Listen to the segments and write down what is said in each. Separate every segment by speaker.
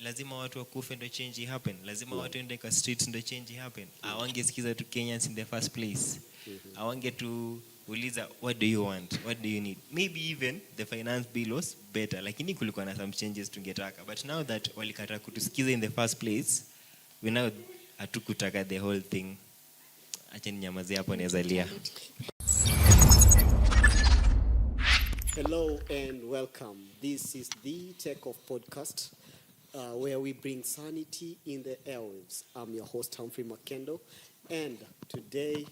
Speaker 1: lazima watu wakufe ndo change happen, lazima watu ende kwa streets ndo change happen. Awangesikiza tu Kenyans in the first place. Awange tu uliza, what do you want, what do you need? Maybe even the finance bill was better, lakini kulikuwa na some changes tungetaka. But now that walikata kutusikiza in the first place, we now hatukutaka the whole thing. Acha ninyamazie hapo nezalia.
Speaker 2: Hello and welcome. This is the Tech Off podcast, where we bring sanity in the airwaves. I'm your host, Humphrey Makendo, and today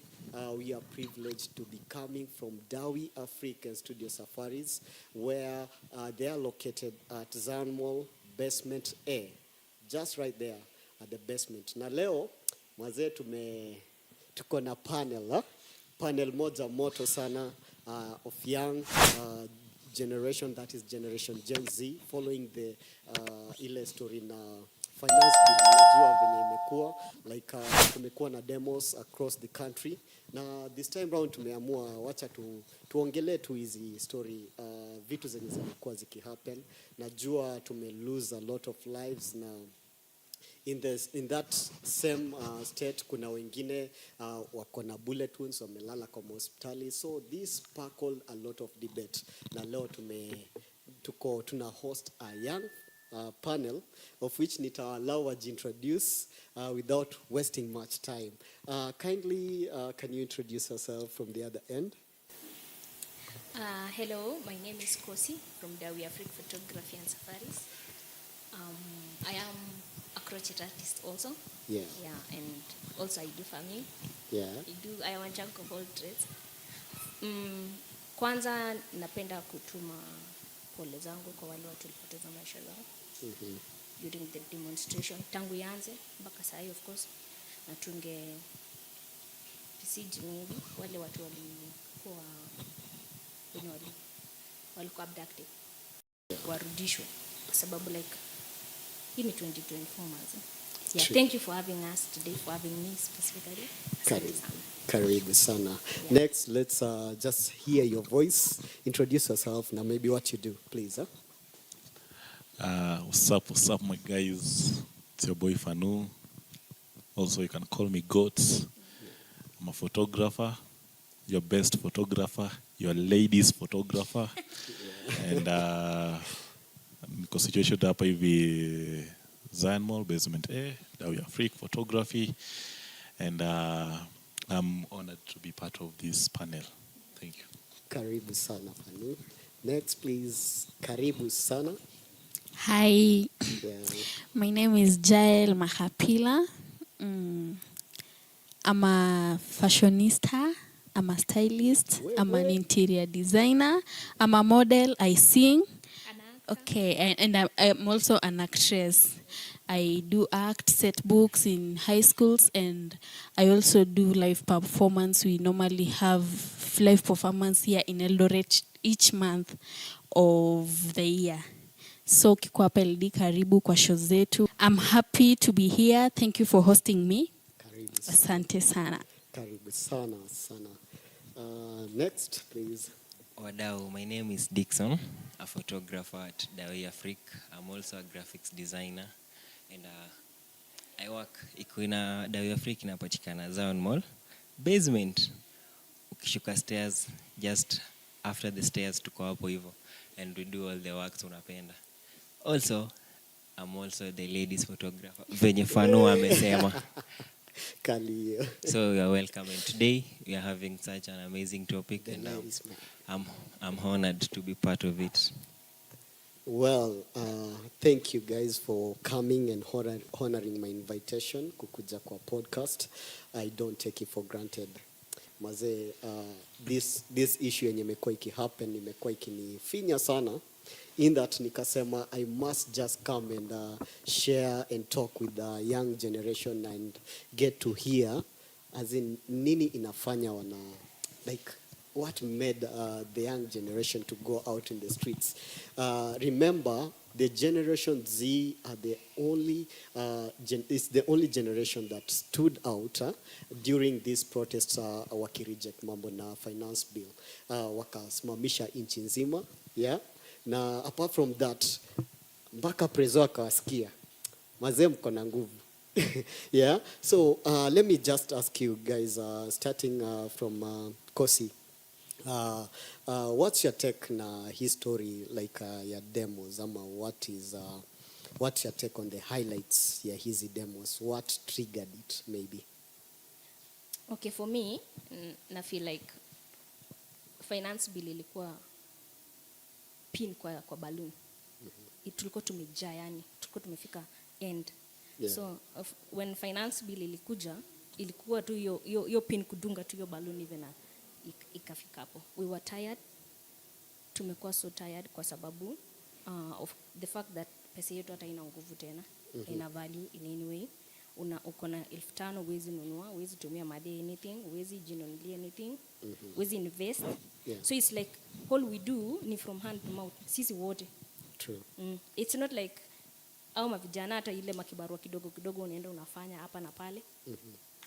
Speaker 2: we are privileged to be coming from Dawi African Studio Safaris, where they are located at Zion Mall, Basement A, just right there at the basement. Na leo, mazee tuko na panel moja moto sana, of young generation, that is Generation Gen Z, following the ile story na finance bill. Najua venye imekuwa like kumekuwa na demos across the country, na this time round tumeamua wacha tuongelee tu hizi story, vitu zenye zimekuwa zikihappen. Najua lose a lot of lives na in that same state kuna wengine wako na bullet wounds, wamelala kwa hospitali. So this sparkled a lot of debate, na leo tuna host a young panel of which nitawallow wajiintroduce without wasting much time. Kindly can you introduce yourself from the other end?
Speaker 3: Hello, my name is Kosi from Dawi African Photography and Safaris. I am a crochet artist also.
Speaker 2: Yeah,
Speaker 3: and also I do farming.
Speaker 2: Yeah.
Speaker 3: I am a jack of all trades. Kwanza napenda kutuma pole zangu kwa wale watu walipoteza maisha zao during the demonstration tangu ianze mpaka sasa, of course, na prestige maybe wale watu walikuwa abducted warudishwe, kwa sababu like hii ni 2024 mazi. Yeah, thank you for having us today, for having me specifically.
Speaker 2: Karibu sana. Yeah. Next, let's just hear your voice. Introduce yourself now, maybe what you do, please.
Speaker 4: What's up, my guys? It's your boy Fanu. Also, you can call me Goats. I'm a photographer, your best photographer, your ladies photographer. And niko situated hapa hivi Zion Mall, Basement A, Dawi African Photography. And I'm honored to be part of this panel. Thank you.
Speaker 2: Karibu sana, Fanu. Next, please. Karibu sana.
Speaker 5: Hi.
Speaker 2: Yeah.
Speaker 5: My name is Jael Mahapila. I'm a fashionista. I'm a stylist. I'm an interior designer. I'm a model. I sing. Okay, and I'm also an actress. I do act, set books in high schools, and I also do live performance. We normally have live performance here in Eldoret each month of the year. So kiko hapa LD, karibu kwa show zetu. I'm happy to be here. Thank you for hosting me.
Speaker 2: Karibu sana.
Speaker 5: Asante sana.
Speaker 2: Karibu sana. Next, please.
Speaker 1: Wadau, my name is Dixon, a photographer at Dawi African. I'm also a graphics designer, and I work ikuina Dawi African inapatikana Zion Mall basement. Ukishuka stairs, just after the stairs tuko hapo hivyo, and we do all the works unapenda. Also, I'm also the ladies photographer. Venye Fanu amesema.
Speaker 2: Kali.
Speaker 1: So you are welcome, and today we are having such an amazing topic, and I'm honored to be part of it.
Speaker 2: Well, thank you guys for coming and honoring my invitation kukuja kwa podcast. I don't take it for granted. Maze, this issue yenye imekuwa ikihappen imekuwa ikinifinya sana, in that nikasema I must just come and share and talk with the young generation and get to hear as in nini inafanya like what made the young generation to go out in the streets. Remember, the Generation Z are the only is the only generation that stood out during these protests, wakireject mambo na finance bill, wakasimamisha nchi nzima, yeah. Na apart from that, mpaka prezo akawasikia, mazee mko na nguvu. Yeah, so let me just ask you guys, starting from Kosi, what's your take na history like ya demos, ama what's your take on the highlights ya hizi demos, what triggered it maybe?
Speaker 3: Okay, for me, na feel like finance bill ilikuwa pin kwa balloon. Tulikuwa tumejaa, yani tulikuwa tumefika end.
Speaker 2: Yeah.
Speaker 3: So when finance bill ilikuja, ilikuwa tu yo pin kudunga tu yo balloon even ikafika hapo. We were tired. Tumekuwa so tired kwa sababu of the fact that pesa yetu hata ina nguvu tena, ina value in any way. Uko na 5,000 huwezi nunua, huwezi tumia made anything, huwezi jinunulia anything, huwezi invest.
Speaker 2: Yeah.
Speaker 3: So it's like all we do ni from hand to mouth, sisi wote.
Speaker 2: True.
Speaker 3: It's not like au mavijana hata ile makibarua kidogo kidogo unaenda unafanya hapa na pale.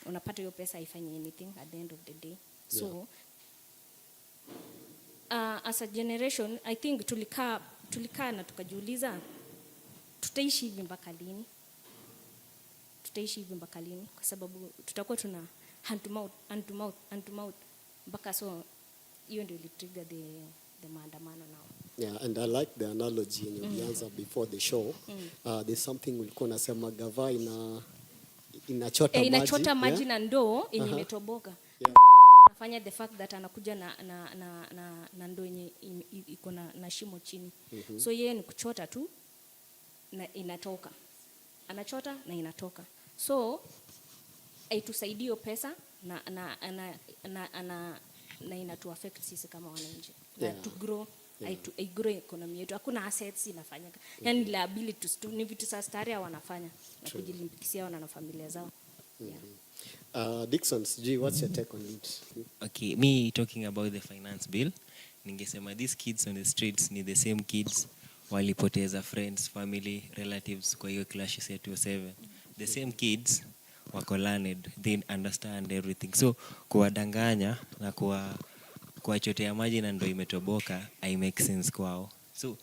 Speaker 3: Unapata hiyo pesa haifanye anything at the end of the day. So as a generation, I think tulikaa na tukajiuliza tutaishi hivi mpaka lini? Tutaishi hivi mpaka lini? Kwa sababu tutakuwa tuna hand to mouth mpaka, so hiyo ndio ili trigger the maandamano now.
Speaker 2: Yeah, and I like the analogy in your answer before the show. There's something ulikuwa unasema gava inachota maji.
Speaker 3: Inachota maji
Speaker 2: yeah?
Speaker 3: na ndoo yenye imetoboka.
Speaker 2: Yeah.
Speaker 3: Anafanya the fact that anakuja na ndoo yenye iko na shimo chini. So yeye ni kuchota tu na inatoka. Anachota na inatoka. So haitusaidii hiyo pesa na inatu affect sisi kama wananchi.
Speaker 2: Yeah.
Speaker 3: To grow, I grow economy yetu. Hakuna assets inafanyika. Yani liabilities tu ni vitu za staria wanafanya na kujilimbikisia na familia zao. Yeah.
Speaker 2: Dickson, sijui, what's your take on it?
Speaker 1: Okay, me talking about the finance bill, ningesema these kids on the streets ni the same kids walipoteza friends, family, relatives kwa hiyo clashes ya 207. The same kids wako learned, they understand everything. So kuwadanganya na kuwachotea maji na ndo imetoboka, I make sense kwao. So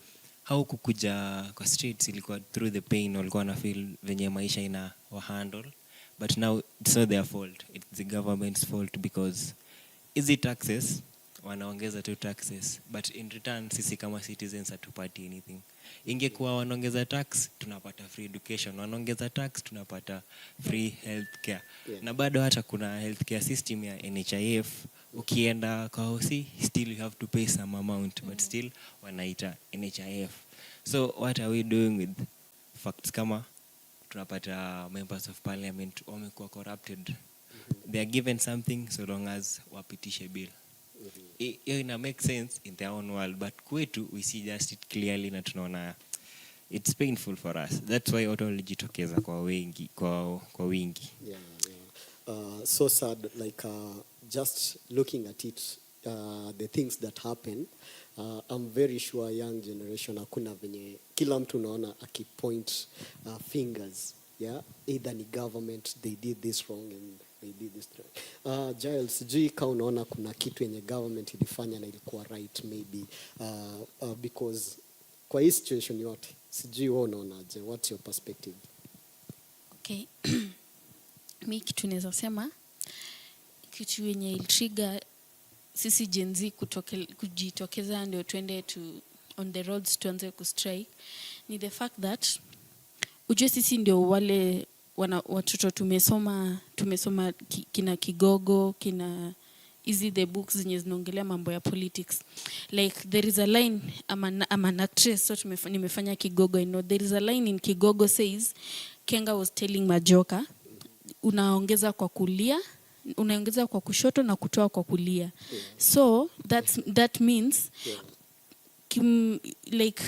Speaker 1: how kukuja kwa streets ilikuwa through the pain, walikuwa na feel venye maisha ina handle. But now it's not their fault, it's the government's fault, because easy taxes, wanaongeza tu taxes, but in return sisi kama citizens hatupati anything. Ingekuwa wanaongeza tax tunapata free education, wanaongeza tax tunapata free healthcare. Yeah. Na bado hata kuna healthcare system ya NHIF, ukienda kwa hosi still you have to pay some amount, but still wanaita NHIF. So what are we doing with facts kama tunapata members of parliament wamekuwa corrupted? They are given something so long as wapitishe bill. Hiyo ina make sense in their own world, but kwetu we see just it clearly na tunaona it's painful for us. That's why watu walijitokeza kwa wingi.
Speaker 2: Yeah. So sad, like just looking at it, the things that happen, I'm very sure young generation hakuna venye kila mtu naona akipoint fingers, yeah, either ni government, they did this wrong and they did this wrong. Giles, sijui kama unaona kuna kitu yenye government ilifanya na ilikuwa right maybe, because kwa hii situation yote sijui wewe unaonaje, what's your perspective?
Speaker 5: Okay. Mi kitu naweza sema kitu yenye iltrigger sisi Gen Z kujitokeza ndio twende on the roads tuanze kustrike ni the fact that ujue sisi ndio wale watoto tumesoma kina Kigogo, kina easy the books zenye zinaongelea mambo ya politics. Like there is a line, I'm an actress, so nimefanya Kigogo. I know there is a line in Kigogo says Kenga was telling Majoka, unaongeza kwa kulia, unaongeza kwa kushoto na kutoa kwa kulia. So that means like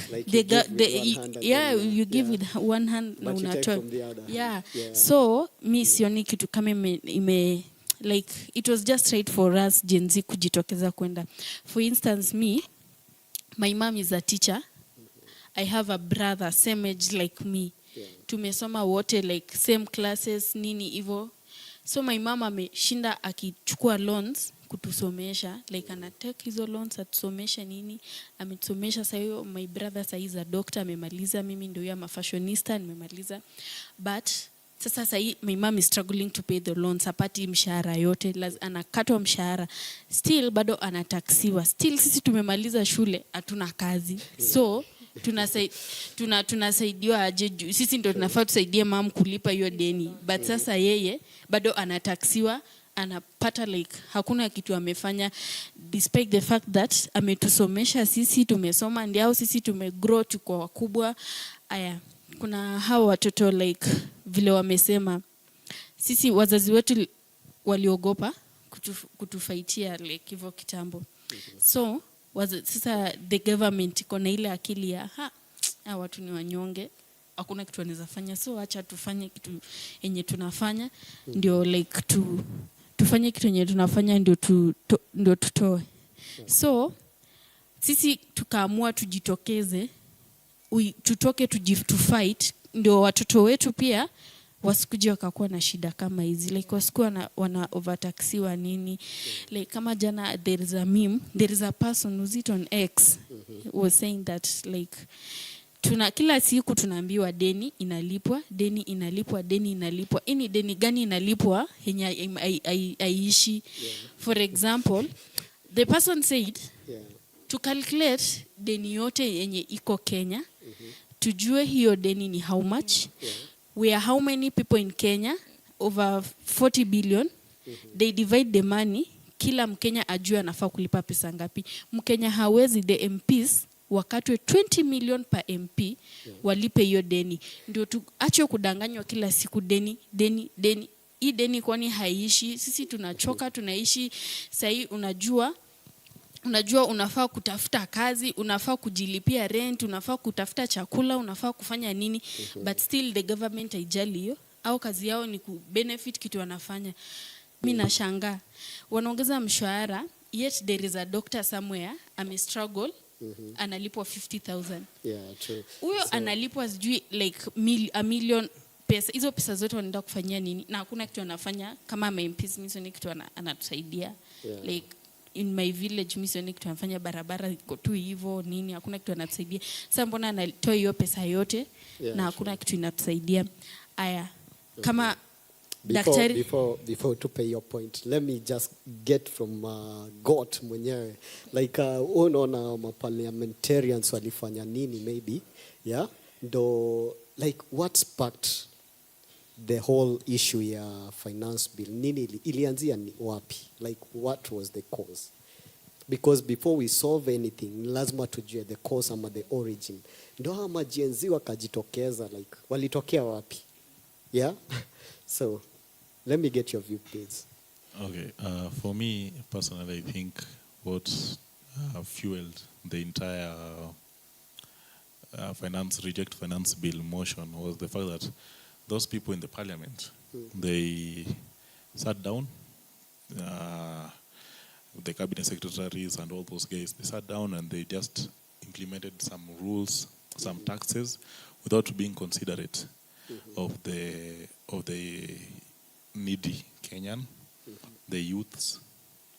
Speaker 5: you give with one hand na unatoa. Yeah. So mi sioni kitu kama ime like it was just right for us Gen Z kujitokeza kwenda. For instance, my mom is a teacher. I have a brother same age like me. Tumesoma wote like same classes nini hivyo. So my mom ameshinda akichukua loans kutusomesha, like anatake hizo loans atusomesha nini, ametusomesha. Sasa hiyo my brother sasa is a doctor, amemaliza. Mimi ndio ya fashionista, nimemaliza. But sasa my mom is struggling to pay the loans, apati mshahara yote, anakatwa mshahara, still bado anataksiwa, still sisi tumemaliza shule hatuna kazi. So tunasaidiwa aje? Sisi ndio tunafaa tusaidie mom kulipa hiyo deni, but sasa yeye bado anataksiwa, anapata like hakuna kitu amefanya, despite the fact that ametusomesha sisi, tumesoma ndio sisi tumegrow tuko wakubwa. Aya, kuna hao watoto like vile wamesema, sisi wazazi wetu waliogopa kutufaitia like hivyo kitambo. So sasa the government iko na ile akili ya watu ni wanyonge, hakuna kitu wanaweza fanya, so acha tufanye kitu yenye tunafanya ndio like tufanye kitu yenye tunafanya ndio tutoe. So sisi tukaamua tujitokeze, tutoke to fight, ndio watoto wetu pia wasikuje wakakuwa na shida kama hizi, like wasikuwa wana overtaxiwa nini. Like kama jana there is a person who's it on X was saying that like kila siku tunaambiwa deni inalipwa. Ini deni gani inalipwa yenye aishi? For example, the person said to calculate deni yote yenye iko Kenya, tujue hiyo deni ni how much. We are how many people in Kenya? Over 40 billion. They divide the money. Kila Mkenya ajue anafaa kulipa pesa ngapi. Mkenya hawezi, the MPs wakatwe 20 million per MP walipe hiyo deni. Ndio tuache kudanganywa kila siku deni. Hii deni kwani haiishi? Sisi tunachoka, tunaishi sahi. Unajua unafaa kutafuta kazi, unafaa kujilipia rent, unafaa kutafuta chakula, unafaa kufanya nini, but still the government haijali hiyo, au kazi yao ni kubenefit kitu wanafanya. Mimi nashangaa wanaongeza mshahara, yet there is a doctor somewhere struggle, analipwa 50,000.
Speaker 2: Yeah, true.
Speaker 5: Huyo analipwa sijui like a million pesa. Hizo pesa zote wanaenda kufanyia nini? Na hakuna kitu anafanya kama MPs. Mimi sioni kitu anatusaidia. Like in my village mimi sioni kitu anafanya, barabara iko tu hivyo nini, hakuna kitu anatusaidia. Sasa mbona anatoa hiyo pesa yote na hakuna kitu inatusaidia? Aya, kama daktari
Speaker 2: before to pay your point, let me just get from God mwenyewe, like unaona parliamentarians walifanya nini maybe, ndo like what sparked the whole issue ya finance bill? Nini ilianzia wapi? Like what was the cause? Because before we solve anything lazima tujue the cause ama the origin. Ndo hawa majenzi wakajitokeza, like walitokea wapi? So let me get your view, please.
Speaker 4: Okay, for me personally, I think what fueled the entire reject finance bill motion was the fact that those people in the parliament, they sat down, the cabinet secretaries and all those guys, they sat down and they just implemented some rules, some taxes, without being considerate of the needy Kenyan, the youths,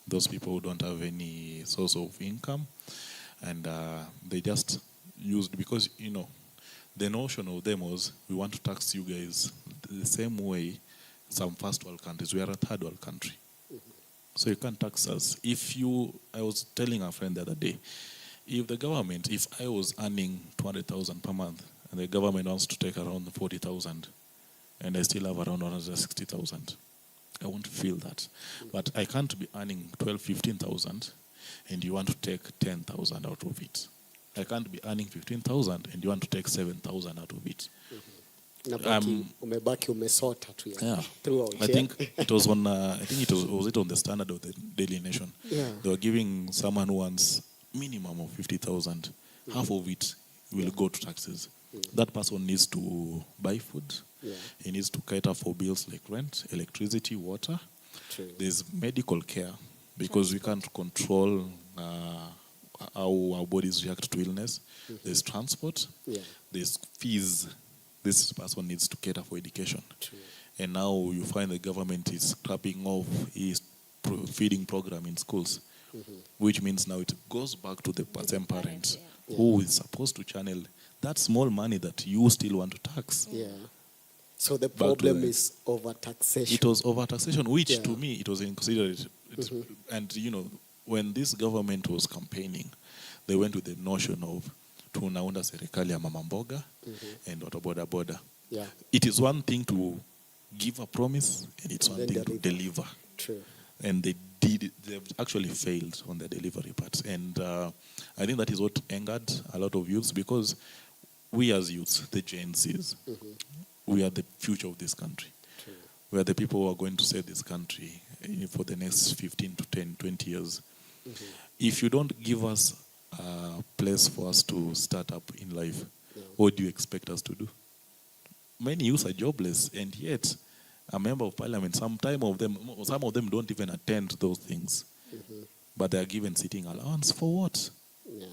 Speaker 4: those people who don't have any source of income, and they just used, because the notion of them was, we want to tax you guys the same way some first world countries. We are a third world country. So you can't tax us. I was telling a friend the other day, if I was earning 200,000 per month and the government wants to take around 40,000 and I still have around 160,000, I won't feel that. But I can't be earning 15,000 and you want to take 10,000 out of it. I can't be earning 15,000 and you want to take 7,000 out of it.
Speaker 2: Umebaki umesota tu throughout.
Speaker 4: I think it was on. I think it was it on the Standard of the Daily Nation. They were giving someone who wants minimum of 50,000. Half of it will go to taxes. That person needs to buy food. He needs to cater for bills like rent, electricity, water.
Speaker 2: True.
Speaker 4: There's medical care, because we can't control how our bodies react to illness. There's transport. There's fees. This person needs to cater for education.
Speaker 2: True.
Speaker 4: and now you find the government is scrapping off his feeding program in schools, which means now it goes back to the same parents who is supposed to channel that small money that you still want to tax.
Speaker 2: Yeah. So the
Speaker 4: to
Speaker 2: problem
Speaker 4: the-
Speaker 2: is overtaxation.
Speaker 4: It was overtaxation, which
Speaker 2: Yeah.
Speaker 4: to me it was inconsiderate. And you know, when this government was campaigning, they went with the notion of tunaunda serikali ya mama mboga and watu boda boda.
Speaker 2: Yeah.
Speaker 4: It is one thing to give a promise, and it's
Speaker 2: And
Speaker 4: one
Speaker 2: then
Speaker 4: thing to
Speaker 2: deliver.
Speaker 4: deliver.
Speaker 2: True.
Speaker 4: And they've actually failed on the delivery part. And I think that is what angered a lot of youths, because we as youths, the Gen Zs, we are the future of this country.
Speaker 2: True.
Speaker 4: We are the people who are going to save this country for the next 15 to 10, 20 years. If you don't give us a place for us to start up in life, what do you expect us to do? Many youths are jobless, and yet a member of parliament, some of them don't even attend those things. But they are given sitting allowance for what?
Speaker 2: Yeah.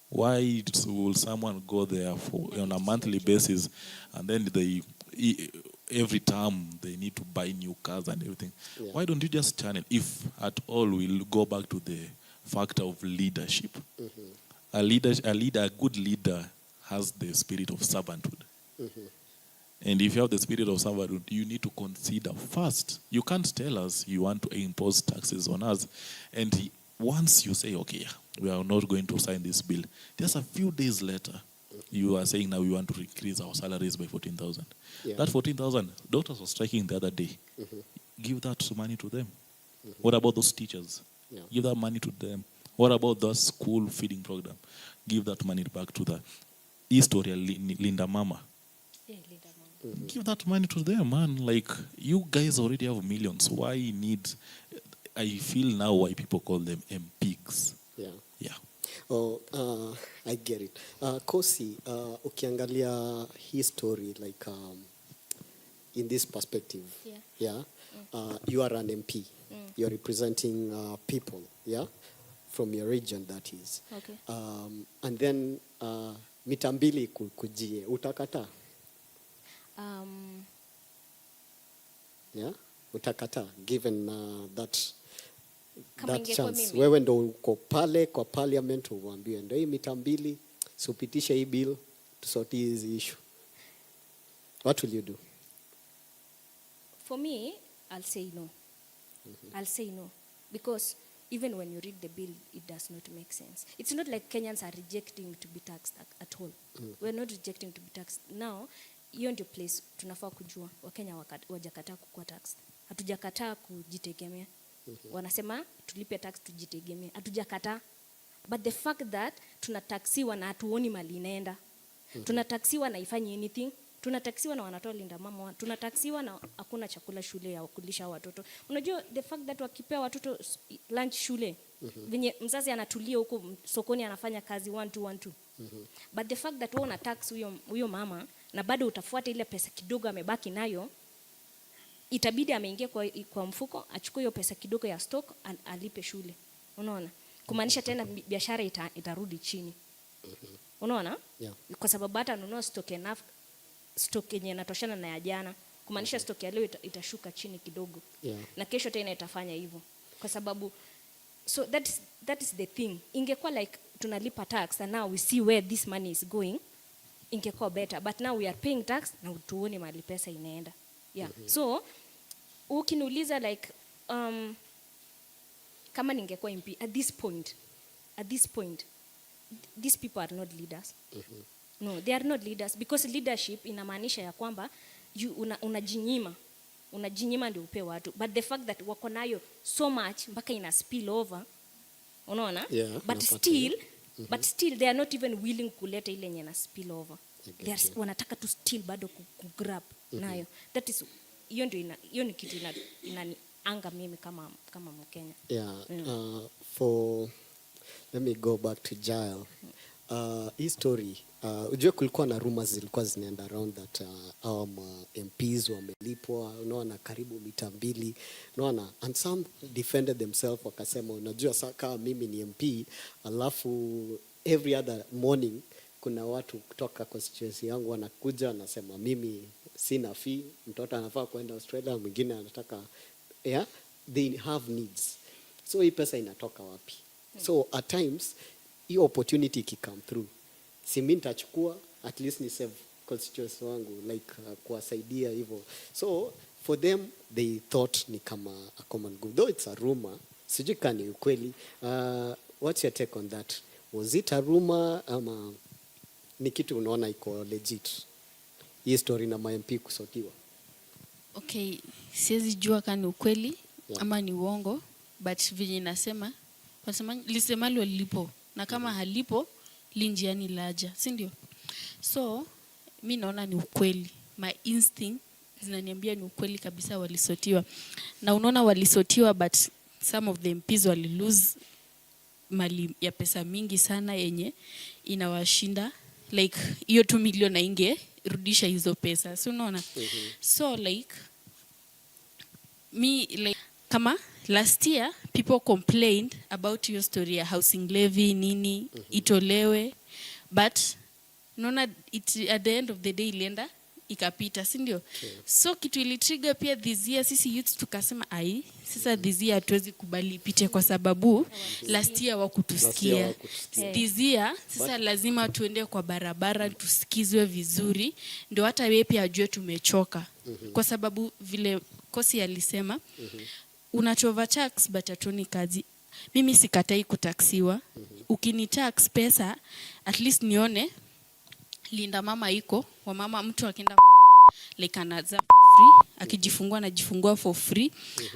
Speaker 4: Why will someone go there on a monthly basis, and then every term they need to buy new cars and everything?
Speaker 2: Yeah.
Speaker 4: Why don't you just channel? If at all we'll go back to the factor of leadership. A good leader has the spirit of servanthood. And if you have the spirit of servanthood, you need to consider first. You can't tell us you want to impose taxes on us, and once you say, okay, we are not going to sign this bill, just a few days later, you are saying now we want to increase our salaries by 14,000.
Speaker 2: Yeah.
Speaker 4: That 14,000, doctors were striking the other day. Give that money to them. What about those teachers?
Speaker 2: Yeah.
Speaker 4: Give that money to them. What about the school feeding program? Give that money back to the Historia Linda Mama.
Speaker 3: Yeah, leader, mom.
Speaker 4: Give that money to them, man. Like, you guys already have millions. Why need... I feel now why people call them MPs.
Speaker 2: Yeah.
Speaker 4: Yeah.
Speaker 2: Oh, I get it. Kosi, ukiangalia hii story, like in this perspective,
Speaker 3: Yeah.
Speaker 2: you are an MP. You're representing people, yeah, from your region, that is.
Speaker 3: Okay.
Speaker 2: And then mita mbili kujie, utakata? Yeah, utakata, given that
Speaker 3: Kama
Speaker 2: that
Speaker 3: ingekuwa
Speaker 2: chance.
Speaker 3: mimi.
Speaker 2: Wewe ndo uko pale kwa parliament, uambiwe ndio hii mita mbili, siupitishe hii bill, tusotie hizi issue. What will you do?
Speaker 3: For me, I'll say no. I'll say no. Because even when you read the bill, it does not make sense. It's not like Kenyans are rejecting to be taxed at all. We're not rejecting to be taxed. Now, hiyo ndio place tunafaa kujua. Wakenya wajakataa kukuwa taxed. Hatujakataa kujitegemea. Wanasema tulipe tax tujitegemea. Hatujakataa. But the fact that tunataxiwa na hatuoni mali inaenda. Tunataxiwa na ifanyi anything. Tunataxiwa na wanatoa linda mama. Tunataxiwa na hakuna chakula shule ya kulisha watoto. Unajua the fact that wakipea watoto lunch shule, venye mzazi anatulia huko sokoni anafanya kazi 1-2-1-2. But the fact that wewe una tax huyo mama na bado utafuata ile pesa kidogo amebaki nayo, itabidi ameingia kwa mfuko achukue hiyo pesa kidogo ya stock alipe shule. Unaona? Kumaanisha tena biashara itarudi chini. Unaona?
Speaker 2: Yeah.
Speaker 3: Kwa sababu hata nunua stock yenye inatoshana na ya jana, kumaanisha stock ya leo itashuka chini kidogo.
Speaker 2: Yeah.
Speaker 3: Na kesho tena itafanya hivyo. Kwa sababu so that is the thing. Ingekuwa like tunalipa tax and now we see where this money is going, ingekuwa better, but now we are paying tax na tuone mahali pesa inaenda. Yeah. So ukiniuliza like kama ningekuwa MP at this point these people are not leaders. No, they are not leaders, because leadership inamaanisha ya kwamba unajinyima ndio upe watu, but the fact that wako nayo so much mpaka ina spill over, unaona?
Speaker 2: Yeah,
Speaker 3: but still they are not even willing kuleta ile yenye na spill over. Wanataka tu still bado kugrab nayo. That is hiyo ni kitu inanianga mimi kama Mkenya.
Speaker 2: Yeah. Let me go back to Jael. Hii story, ujue kulikuwa na rumors zilikuwa zinaenda around that MPs wamelipwa, unaona, karibu mita mbili, unaona, and some defended themselves wakasema, unajua kama mimi ni MP, alafu every other morning kuna watu kutoka constituency yangu wanakuja wanasema mimi sina fee, mtoto anafaa kwenda Australia, mwingine anataka yeah, they have needs. So hii pesa inatoka wapi? So at times hii opportunity ikicome through, si mimi nitachukua, at least ni save constituency wangu like kuwasaidia hivyo. So for them they thought ni kama a common good, though it's a rumor. Sijui kama ni ukweli. What's your take on that? Was it a rumor ama ni kitu unaona iko legit? Hii story na MP kusotiwa.
Speaker 5: Okay, siwezi jua kama ni ukweli
Speaker 2: Yeah.
Speaker 5: ama ni uongo, but vile nasema wanasema lisemalo lipo, na kama halipo linjiani laja, si ndio? So mi naona ni ukweli, my instinct zinaniambia ni ukweli kabisa, walisotiwa. Na unaona walisotiwa, but some of the MPs wali lose mali ya pesa mingi sana yenye inawashinda, like hiyo 2 million inge rudisha hizo pesa, si unaona? So like me, like kama last year people complained about your story ya housing levy nini itolewe, but unaona at the end of the day ilienda ikapita, si ndio? So kitu ilitrigger pia this year sisi youth tukasema ai, sasa this year hatuwezi kubali ipite kwa sababu last year wakutusikia. This year sasa lazima tuende kwa barabara tusikizwe vizuri, ndio hata wewe pia ajue tumechoka. Kwa sababu vile Kosi alisema unachova tax but atoni kazi. Mimi sikatai kutaksiwa. Ukini tax pesa at least nione Linda mama iko, wa mama mtu akienda like anaza for free, akijifungua anajifungua for free.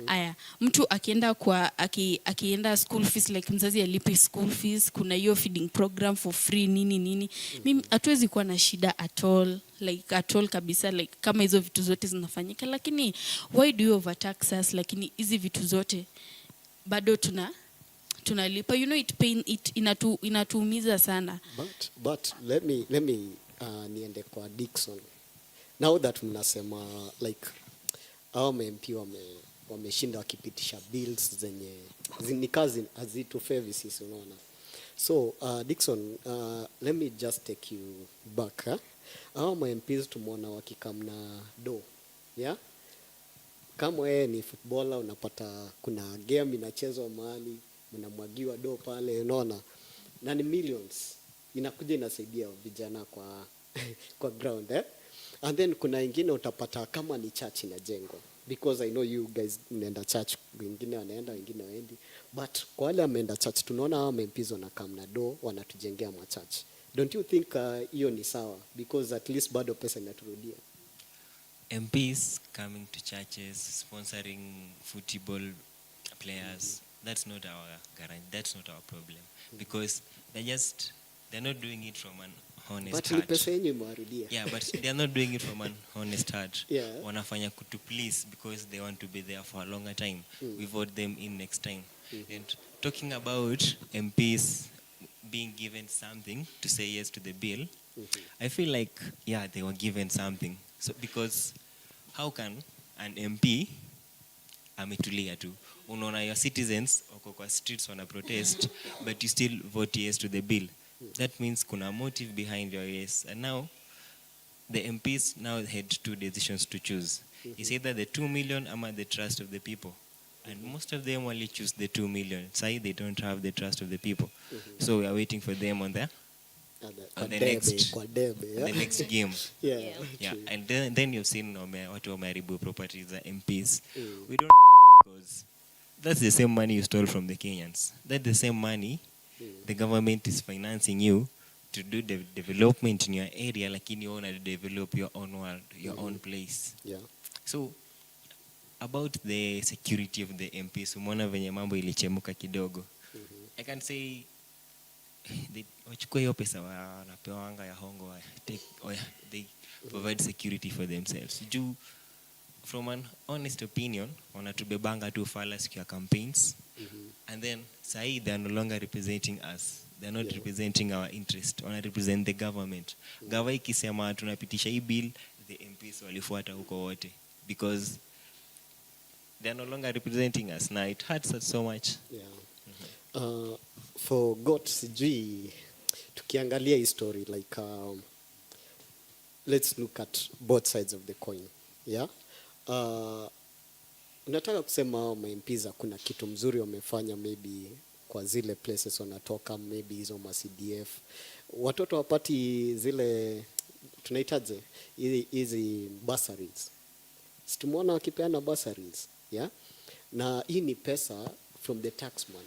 Speaker 5: Aya, mtu akienda kwa akienda school fees, like mzazi alipe school fees, kuna hiyo feeding program for free nini. Mimi hatuwezi kuwa na shida at all, like at all kabisa, like kama hizo vitu zote zinafanyika. Lakini why do you overtax us? Lakini hizi vitu zote bado tunalipa, you know, inatuumiza sana.
Speaker 2: But let me niende kwa Dickson. Now that mnasema like our MP wameshinda wakipitisha bills zenye ni kazi hazitufavor sisi, unaona. So Dickson, let me just take you back. Our MPs tumeona wakikamna do, yeah? Kama wewe ni footballer unapata kuna game inachezwa mahali mnamwagiwa do pale, unaona, na ni millions inakuja inasaidia vijana kwa kwa ground and then kuna wengine utapata kama ni church inajengwa, because I know you guys mnaenda church, wengine wanaenda wengine waendi, but kwa wale wameenda church tunaona hao MPs wanakamna do wanatujengea ma church. Don't you think hiyo ni sawa, because at least bado pesa inaturudia?
Speaker 1: MPs coming to churches, sponsoring football players, that's not our guarantee, that's not our problem, because they're not doing it from an honest
Speaker 2: But
Speaker 1: heart.
Speaker 2: ni pesa yenye imewarudia.
Speaker 1: Yeah, but they're not doing it from an honest heart.
Speaker 2: Yeah.
Speaker 1: Wanafanya to please because they want to be there for a longer time. We vote them in next time. And talking about MPs being given something to say yes to the bill, I feel like, yeah, they were given something. So because how can an MP ametulia tu, unaona your citizens wako kwa streets wana protest, but you still vote yes to the bill? That means kuna motive behind your yes. And now the MPs now had two decisions to choose. It's either the 2 million or the trust of the people. And most of them only choose the 2 million. Say they don't have the trust of the people. So we are waiting for them on the next game.
Speaker 2: Yeah.
Speaker 1: Yeah.
Speaker 2: True.
Speaker 1: And then you've seen watu wameharibu properties za MPs. We don't because that's the same money you stole from the Kenyans. That's the same money the government is financing you to do the development in your area, lakini you want to develop your own world, your own place.
Speaker 2: Yeah.
Speaker 1: So about the security of the MPs, umeona venye mambo ilichemuka kidogo. I can say wachukue hiyo pesa wanapewanga ya hongo, they provide security for themselves. Juu from an honest opinion, wanatubebanga tu fala siku ya campaigns, and then sahi they are no longer representing us. They are not representing our interest. Wana represent the government. Gawa ikisema tunapitisha hii bill, the MPs walifuata huko wote, because they are no longer representing us. Now it hurts us so much.
Speaker 2: Yeah. For God, sijui tukiangalia history like let's look at both sides of the coin. Yeah. Unataka kusema MPs kuna kitu mzuri wamefanya maybe kwa zile places wanatoka, maybe hizo ma CDF. Watoto wapati zile tunaitaje hizi bursaries. Situmuona wakipeana bursaries, yeah? Na hii ni pesa from the taxman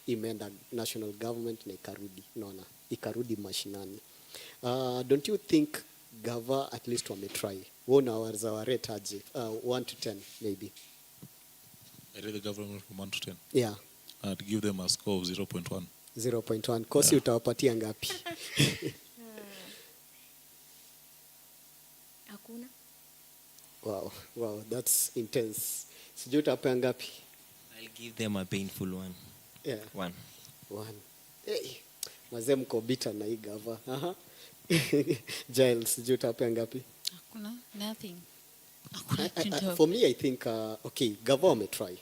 Speaker 2: imeenda national government na ikarudi, unaona, ikarudi mashinani. Don't you think gava at least wametry? Wona warza rate aje 1 to 10 maybe?
Speaker 4: I rate the government from 1 to 10.
Speaker 2: Yeah.
Speaker 4: I'd give them a score of 0.1.
Speaker 2: 0.1. Kosi utawapatia ngapi?
Speaker 3: Hakuna.
Speaker 2: Wow, that's intense. Sijui utapea ngapi?
Speaker 1: I'll give them a painful one.
Speaker 2: Yeah.
Speaker 1: 1.
Speaker 2: 1. Hey, mazee mko bita na hii gava. Aha. Giles, sijui utapea ngapi?
Speaker 5: Hakuna, nothing. Hakuna kitu.
Speaker 2: For me I think okay, gava wametry.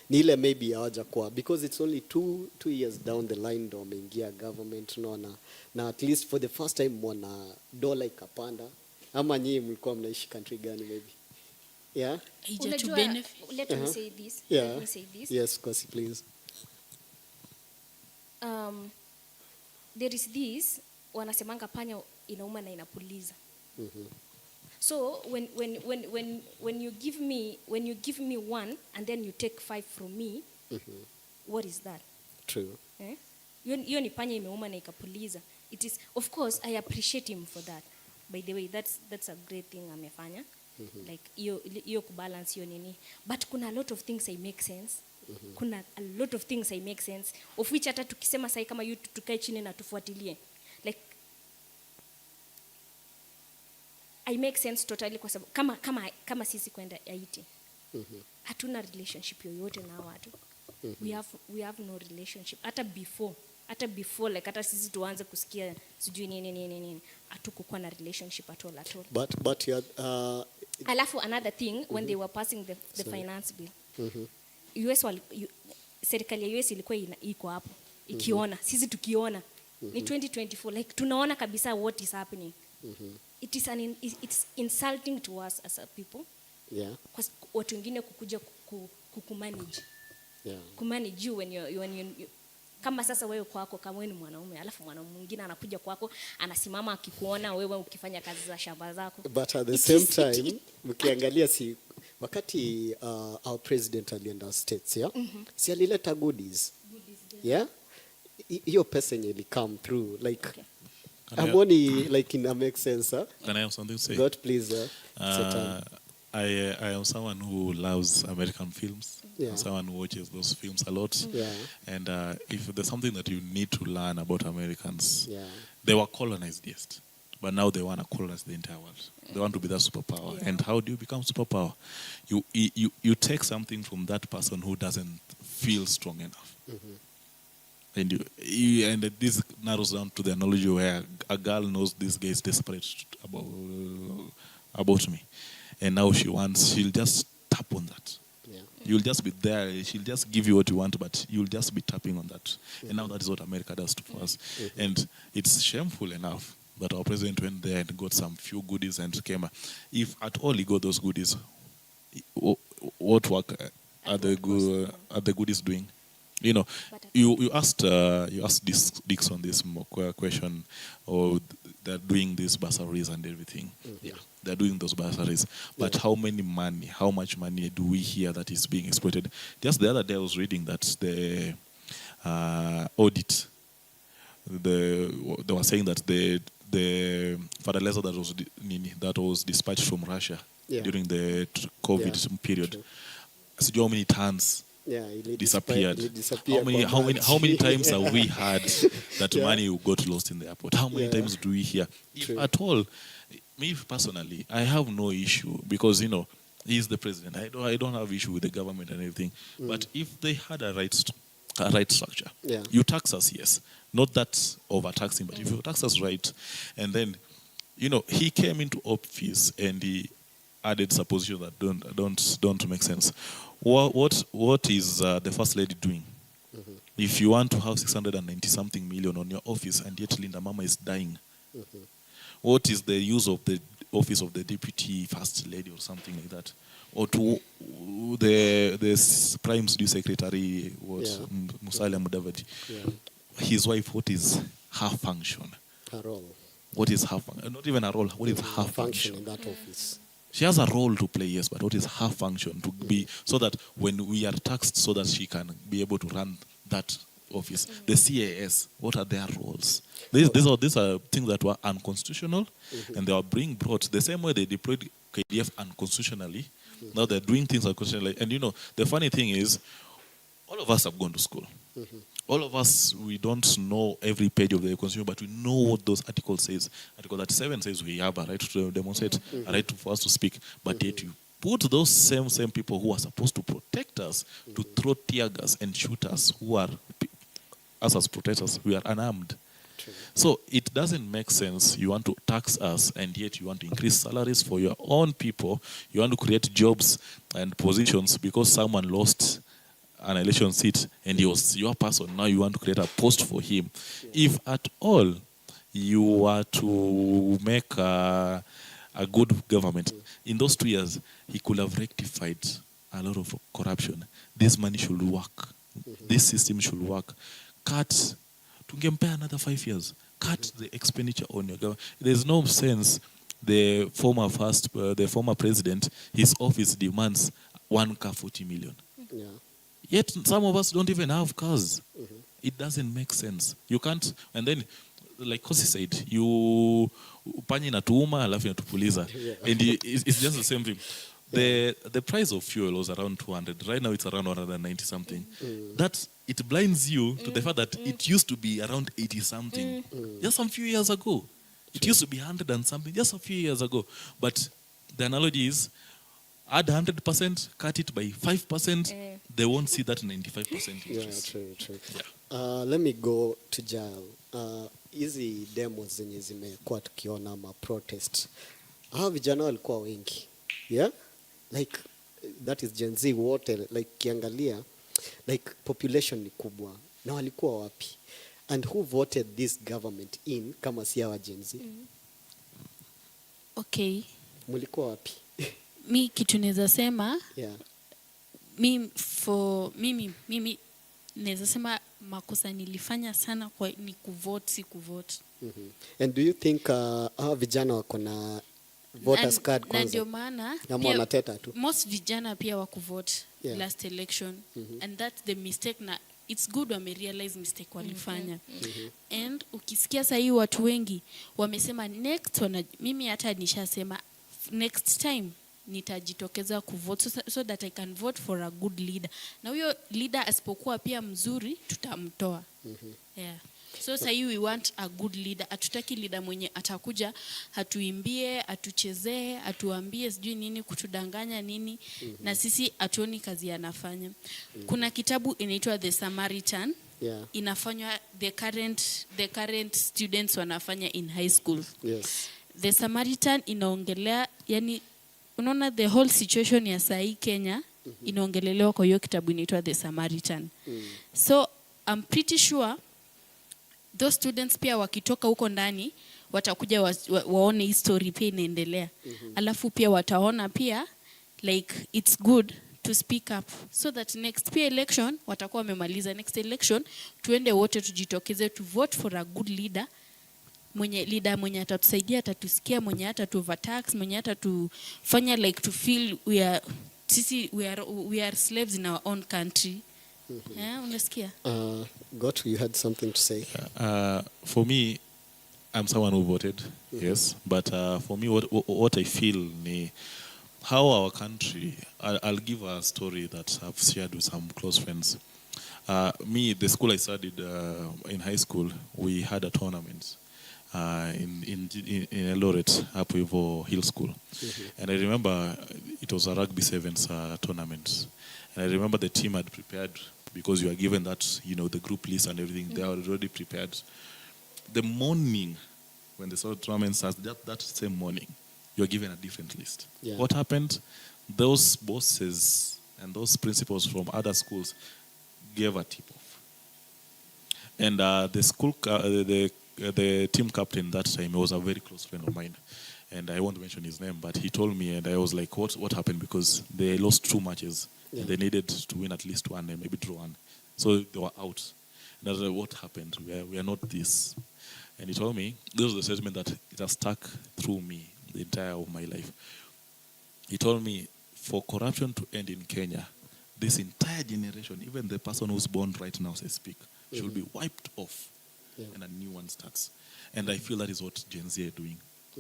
Speaker 2: Ni ile maybe hawaja kwa because it's only two years down the line ndo wameingia government, unaona, na at least for the first time mwana dola ikapanda. Ama nyinyi mlikuwa mnaishi country gani maybe? Yeah.
Speaker 5: Ija to
Speaker 3: Unajua,
Speaker 5: benefit.
Speaker 3: let me say this.
Speaker 2: Yeah.
Speaker 3: Let me say this.
Speaker 2: Yes, Kosi, please.
Speaker 3: There is this, wanasemanga panya inauma na inapuliza. So when you give me 1 and then you take 5 from me, what is that?
Speaker 2: True.
Speaker 3: Hiyo ni panya imeuma na ikapuliza. It is, of course, I appreciate him for that. By the way, that's a great thing amefanya. Like hiyo kubalance hiyo nini. But kuna a lot of things I make sense. Kuna a lot of things I make sense. Of which hata tukisema sai kama YouTube tukae chini na tufuatilie. Like I make sense totally kwa sababu kama sisi kwenda Haiti. Hatuna relationship yoyote na watu. We have no relationship. Hata before like hata sisi tuanze kusikia sijui nini hatukukuwa na relationship at all.
Speaker 2: But you
Speaker 3: Alafu another thing when they were passing the finance bill. US serikali ya US ilikuwa iko hapo ikiona sisi tukiona ni 2024 like tunaona kabisa what is happening. It's insulting to us as a people.
Speaker 2: Yeah.
Speaker 3: Kwa watu wengine kukuja kukumanage.
Speaker 2: Yeah.
Speaker 3: Kumanage you when you kama sasa wewe kwako kama wewe ni mwanaume alafu mwanaume mwingine anakuja kwako anasimama akikuona wewe ukifanya kazi za shamba zako.
Speaker 2: But at the same time mkiangalia si wakati our president alienda states, yeah? Si alileta goodies. Yeah? Hiyo pesa yenye ili come through like Amoni like in make sense, huh?
Speaker 4: Can I have something to say?
Speaker 2: God please.
Speaker 4: I am someone who loves American films.
Speaker 2: Yeah.
Speaker 4: Someone who watches those films a lot.
Speaker 2: Yeah.
Speaker 4: And if there's something that you need to learn about Americans,
Speaker 2: Yeah.
Speaker 4: they were colonized, yes. But now they want to colonize the entire world. They want to be that superpower.
Speaker 3: Yeah.
Speaker 4: And how do you become superpower? You take something from that person who doesn't feel strong enough. And and this narrows down to the analogy where a girl knows this guy is desperate about me. And now she'll just tap on that.
Speaker 2: Yeah.
Speaker 4: You'll just be there. She'll just give you what you want, but you'll just be tapping on that. And now that is what America does to us. And it's shameful enough that our president went there and got some few goodies and came. If at all he got those goodies, what work are the goodies doing? You know, you asked Dixon this question, or they're doing these bursaries and everything. Yeah, they're doing those bursaries. But how much money do we hear that is being exploited? Just the other day I was reading that the audit, they were saying that the fertilizer that was dispatched from Russia during the COVID period, so how many tons disappeared. How many times have we had that money got lost in the airport? How many times do we hear? If at all, me personally, I have no issue because he's the president. I don't have issue with the government and everything. But if they had a right structure, you tax us, yes, not that overtaxing, but if you tax us right, and then he came into office and he added suppositions that don't make sense. What is the first lady doing? If you want to have 690 something million on your office and yet Linda Mama is dying, what is the use of the office of the deputy first lady or something like that? Or to the prime secretary, Musalia Mudavadi, his wife, what is her function?
Speaker 2: Her role.
Speaker 4: What is her function? Not even a role. What is her
Speaker 2: Function
Speaker 4: function?
Speaker 2: in that office.
Speaker 4: She has a role to play, yes, but what is her function to be so that when we are taxed, so that she can be able to run that office? The CAS, what are their roles? These are things that were unconstitutional, and they were being brought the same way they deployed KDF unconstitutionally. Now they're doing things unconstitutionally, and the funny thing is, all of us have gone to school. All of us, we don't know every page of the Constitution, but we know what those articles says. Article 37 says we have a right to demonstrate, a right for us to speak, but yet you put those same people who are supposed to protect us to throw tear gas and shoot us, who are us as protesters, we are unarmed. So it doesn't make sense. You want to tax us, and yet you want to increase salaries for your own people. You want to create jobs and positions because someone lost an election seat and he was your person. Now you want to create a post for him. If at all you were to make a good government, in those 2 years, he could have rectified a lot of corruption. This money should work. This system should work. Cut, tungempa another 5 years. Cut the expenditure on your government. There's no sense the former president, his office demands 1 car 40 million.
Speaker 2: Yeah.
Speaker 4: Yet some of us don't even have cars. It doesn't make sense. You can't, and then, like Kosi said, you pani inatuuma alafu inatupuliza. And it's just the same thing. The price of fuel was around 200. Right now it's around 190 something. That it blinds you to the fact that it used to be around 80 something just some few years ago. It used to be 100 and something just a few years ago. But the analogy is, add 100%, cut it by 5%, they won't see that 95% increase.
Speaker 2: Yeah, true.
Speaker 4: Yeah.
Speaker 2: Let me go to Jael. Hizi demos zenye zimekuwa tukiona ma protest. Hawa vijana walikuwa wengi. Yeah? Like that is Gen Z wote, like kiangalia, like population ni kubwa. Na walikuwa wapi? And who voted this government in kama si hawa Gen Z?
Speaker 5: Okay.
Speaker 2: Mulikuwa wapi?
Speaker 5: Mi kitu naweza sema,
Speaker 2: Yeah.
Speaker 5: mimi naweza sema makosa nilifanya sana ni kuvote, si kuvote.
Speaker 2: And do you think hawa vijana wako na voters card kwanza?
Speaker 5: Na ndio maana
Speaker 2: Ama wanateta tu?
Speaker 5: most vijana pia wakuvote
Speaker 2: Yeah.
Speaker 5: last election, and that's the mistake, na it's good wamerealize mistake walifanya. And ukisikia sahii watu wengi wamesema next mimi hata nishasema next time nitajitokeza kuvote so that I can vote for a good leader. Na huyo leader asipokuwa pia mzuri tutamtoa. Yeah. So sahii we want a good leader. Hatutaki leader mwenye atakuja hatuimbie, atuchezee, atuambie sijui nini, kutudanganya nini, na sisi hatuoni kazi anafanya. Kuna kitabu inaitwa The Samaritan.
Speaker 2: Yeah.
Speaker 5: Inafanywa the current students wanafanya in high school.
Speaker 2: Yes.
Speaker 5: The Samaritan inaongelea, yani unaona the whole situation ya sahi Kenya inaongelelewa kwa hiyo kitabu inaitwa The Samaritan. So I'm pretty sure those students pia wakitoka huko ndani watakuja waone hii story pia inaendelea. Alafu pia wataona pia like it's good to speak up so that next pia election watakuwa wamemaliza next election, tuende wote tujitokeze to vote for a good leader. Mwenye atatusaidia, atatusikia, mwenye atatuovertax, mwenye atatufanya like to feel we are slaves in our own country. Yeah, unasikia?
Speaker 2: Gotu, you had something to say?
Speaker 4: For me, I'm someone who voted, yes. But for me, what I feel, how our country, I'll give a story that I've shared with some close friends. The school I studied in high school, we had a tournament in Eldoret, Hapo Hivyo Hill School. And I remember it was a rugby sevens tournament. And I remember the team had prepared, because you are given that, the group list and everything, they are already prepared. The morning when the tournament starts, that same morning, you are given a different list.
Speaker 2: Yeah.
Speaker 4: What happened? Those bosses and those principals from other schools gave a tip-off. And the team captain that time was a very close friend of mine, and I won't mention his name, but he told me, and I was like, what happened? Because they lost 2 matches.
Speaker 2: Yeah.
Speaker 4: They needed to win at least one and maybe draw one, so they were out. And I was like, what happened? We are not this. And he told me, this was the statement that it has stuck through me the entire of my life. He told me, for corruption to end in Kenya, this entire generation, even the person who's born right now as I speak, should be wiped off, and a new one starts. And I feel that is what Gen Z are doing.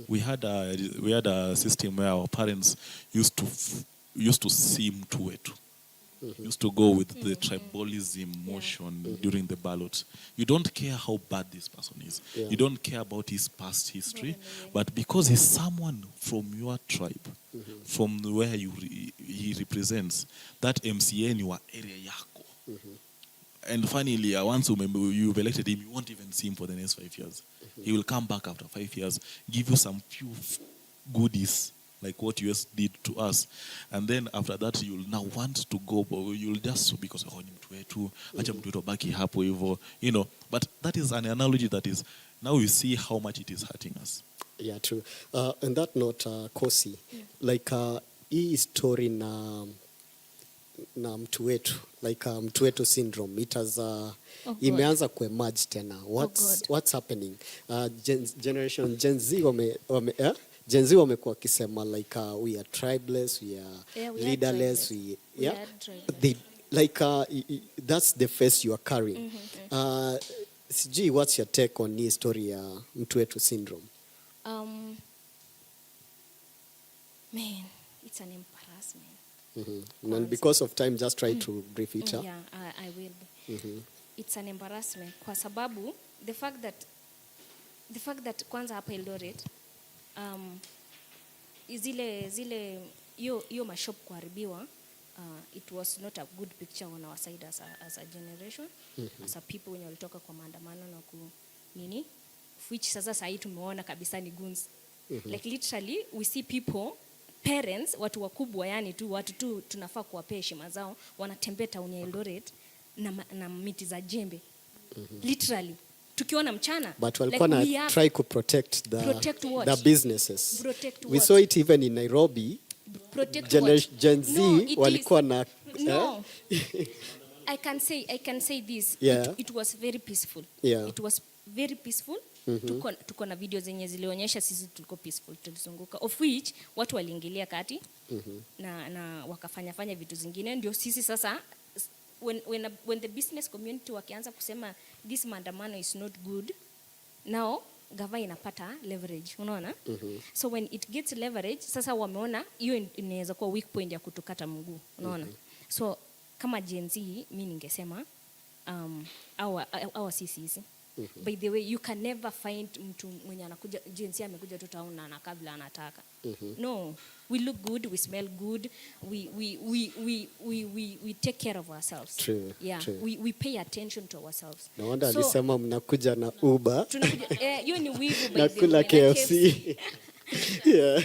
Speaker 4: We had a system where our parents used to see Mtuwetu. Used to go with the tribalism motion during the ballot. You don't care how bad this person is.
Speaker 2: Yeah.
Speaker 4: You don't care about his past history. But because he's someone from your tribe, from where he represents, that MCA in your area yako. And finally, once you've elected him, you won't even see him for the next 5 years. He will come back after 5 years, give you some few goodies, like what US did to us. And then after that, you'll now want to go, but you'll just, because ni mtu wetu, acha mtu wetu baki hapo hivyo, you know. But that is an analogy that is, now we see how much it is hurting us.
Speaker 2: Yeah, true. On that note, Kosi, like hii story na mtu wetu, like mtu wetu syndrome, it has imeanza kuemerge tena. What's happening? Generation Gen Z Gen Z wamekuwa wakisema like we are tribeless, we are leaderless, that's the face you are carrying. Sijui, what's your take on hii story ya mtu wetu syndrome?
Speaker 3: Man, it's an embarrassment.
Speaker 2: And because of time, just try to brief it up.
Speaker 3: Yeah, I will be. It's an embarrassment kwa sababu the fact that kwanza hapa Eldoret zile hiyo mashop kuharibiwa, it was not a good picture on our side as a generation, as a people wenye walitoka kwa maandamano na nini, which sasa sahi tumeona kabisa ni goons. Like literally we see people, parents, watu wakubwa, yani watu tu tunafaa kuwapea heshima zao, wanatembea town ya Eldoret na miti za jembe. Literally tukiona mchana,
Speaker 2: but walikuwa na try to protect the businesses. We saw it even in Nairobi. Gen Z walikuwa na
Speaker 3: I can say this.
Speaker 2: Yeah.
Speaker 3: It was very peaceful.
Speaker 2: Yeah.
Speaker 3: It was very peaceful. Tuko na video zenye zilionyesha sisi tuliko peaceful, tulizunguka, of which watu waliingilia kati na wakafanya vitu zingine, ndio sisi sasa when the business community wakianza kusema this maandamano is not good, now gava inapata leverage, unaona? So when it gets leverage, sasa wameona hiyo inaweza kuwa weak point ya kutukata mguu, unaona? So kama Gen Z mimi ningesema our sisi. By the way, you can never find mtu mwenye anakuja Gen Z amekuja tu town na kabla anataka. No, we look good, we smell good, we take care of ourselves.
Speaker 2: True.
Speaker 3: Yeah,
Speaker 2: true.
Speaker 3: We pay attention to ourselves.
Speaker 2: No wonder alisema mnakuja na Uber.
Speaker 3: Tunakuja hiyo ni wivu by
Speaker 2: na
Speaker 3: the
Speaker 2: kula
Speaker 3: way.
Speaker 2: KFC.
Speaker 3: Yeah,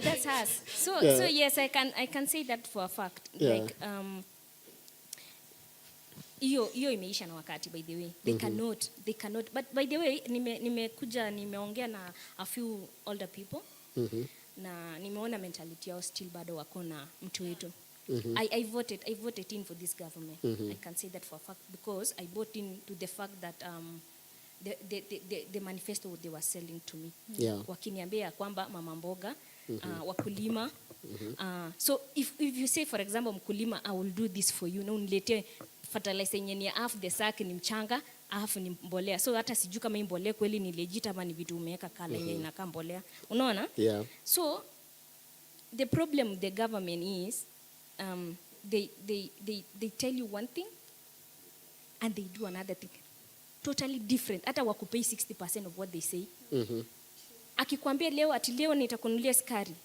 Speaker 3: that's us. So yes, I can say that for a fact.
Speaker 2: Yeah.
Speaker 3: Like hiyo imeisha na wakati, by the way. They cannot. But by the way, nimeongea na a few older people. Na nimeona mentality yao still bado wako na mtu wetu. I voted in for this government. I can say that for a fact because I bought into the fact that the manifesto they were selling to me.
Speaker 2: Yeah.
Speaker 3: Wakiniambia kwamba mama mboga, wakulima. So if you say for example mkulima, I will do this for you, na uniletee fertilizer yenye ni half the sack ni mchanga, half ni mbolea. So hata sijui kama hii mbolea kweli ni legit ama ni vitu umeweka kala yenye inakaa mbolea. Unaona?
Speaker 2: Yeah.
Speaker 3: So the problem with the government is they tell you one thing and they do another thing. Totally different. Hata wakupay 60% of what they say. Akikwambia leo nitakununulia sukari.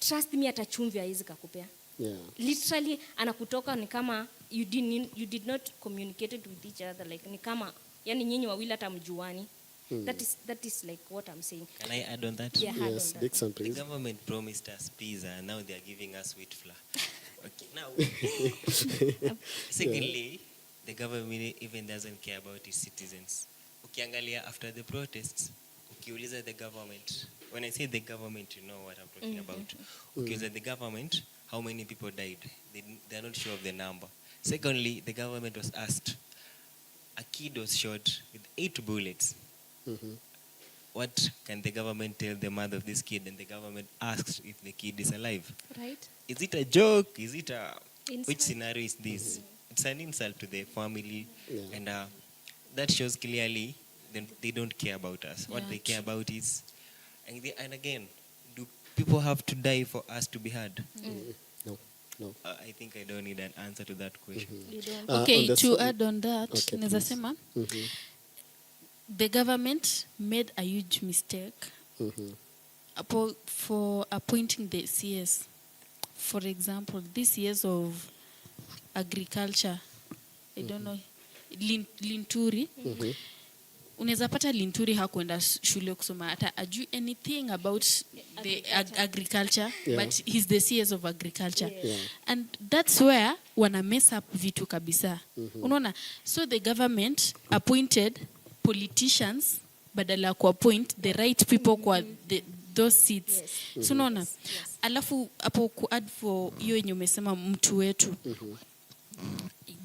Speaker 3: Trust me, hata chumvi haiwezi kukupea.
Speaker 2: Yeah.
Speaker 3: Literally anakutoka ni kama you did not communicate with each other, like ni kama yani nyinyi wawili hata mjuani. That is like what I'm saying.
Speaker 1: Can I add on that?
Speaker 3: Yeah,
Speaker 2: Yes, Dixon, please.
Speaker 1: The government promised us peas and now they are giving us wheat flour. Okay, now secondly, the the government even doesn't care about its citizens. Ukiangalia after the protests, ukiuliza the government, when I say the government, you know what I'm talking about. Ukiuliza the government, how many people died? They're not sure of the number. Secondly, the government was asked, a kid was shot with 8 bullets. What can the government tell the mother of this kid? And the government asks if the kid is alive.
Speaker 3: Right?
Speaker 1: Is it a joke? Is it a...
Speaker 3: Insult.
Speaker 1: Which scenario is this? It's an insult to the family.
Speaker 2: Yeah.
Speaker 1: And that shows clearly they don't care about us. What
Speaker 5: Yeah,
Speaker 1: they care about is... And again, do people have to die for us to be heard?
Speaker 2: No.
Speaker 1: I think I don't need an answer to that question.
Speaker 3: You don't.
Speaker 5: Okay,
Speaker 2: on the
Speaker 5: to
Speaker 2: side-
Speaker 5: add on that,
Speaker 2: Okay,
Speaker 5: naweza
Speaker 2: please.
Speaker 5: sema, the government made a huge mistake for appointing the CS. For example, this years of agriculture, I don't know, Linturi, unaweza pata Linturi hakuenda shule kusoma hata ajui anything about the agriculture,
Speaker 2: Yeah.
Speaker 5: but he's the CS of agriculture.
Speaker 2: Yeah.
Speaker 5: And that's where wana mess up vitu kabisa. Unaona? So the government appointed politicians badala ya kuappoint the right people kwa those seats. So unaona? Alafu hapo ku-add for hiyo yenye umesema mtu wetu.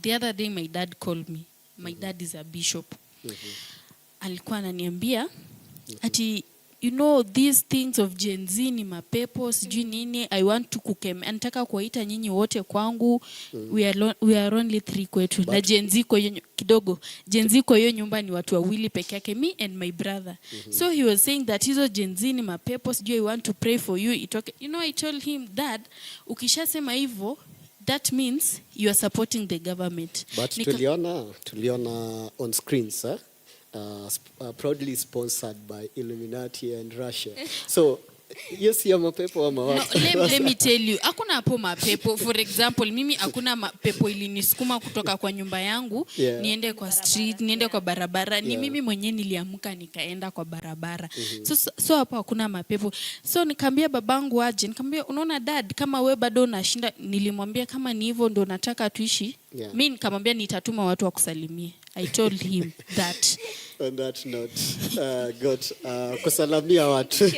Speaker 5: The other day my dad called me. My dad is a bishop. Alikuwa ananiambia ati you know these things of Gen Z ni mapepo sijui nini. I want to anataka kuwaita nyinyi wote kwangu. We are only 3 kwetu na Gen Z kwa hiyo kidogo. Gen Z kwa hiyo nyumba ni watu wawili peke yake, me and my brother. So he was saying that hizo Gen Z ni mapepo sijui I want to pray for you. You know, I told him that ukishasema hivyo that means you are supporting the government.
Speaker 2: But tuliona on screens, proudly sponsored by Illuminati and Russia. So, yes, ya mapepo ama
Speaker 5: No,
Speaker 2: wapi?
Speaker 5: let me tell you, hakuna hapo mapepo. For example, mimi hakuna mapepo ilinisukuma kutoka kwa nyumba yangu,
Speaker 2: Yeah.
Speaker 5: niende kwa street, niende kwa barabara. Ni mimi mwenyewe niliamka nikaenda kwa barabara. So hapo hakuna mapepo. So nikamwambia babangu aje, nikamwambia unaona dad, kama we bado unashinda, nilimwambia kama ni hivyo ndo nataka tuishi.
Speaker 2: Yeah.
Speaker 5: Mimi nikamwambia nitatuma watu wakusalimie. I told him that.
Speaker 2: On that note, kusalamia watu.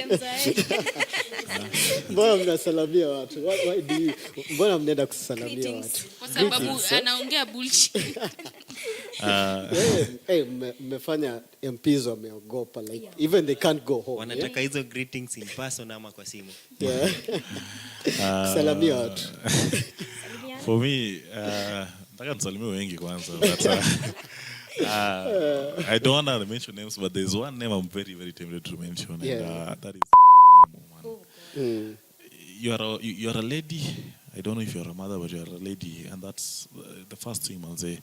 Speaker 2: Mbona mnasalamia watu? Mbona mnaenda kusalamia watu?
Speaker 5: Kwa sababu anaongea bullshit.
Speaker 2: Mmefanya MPs wameogopa, like even they can't go home.
Speaker 1: Wanataka hizo greetings in person ama kwa simu.
Speaker 2: Yeah. Kusalamia watu.
Speaker 4: For me, nataka nisalimie wengi kwanza. But, I don't want to mention names, but there's one name I'm very, very tempted to mention.
Speaker 2: Yeah.
Speaker 4: And that is You're a lady. I don't know if you're a mother, but you're a lady. And that's the first thing I'll say.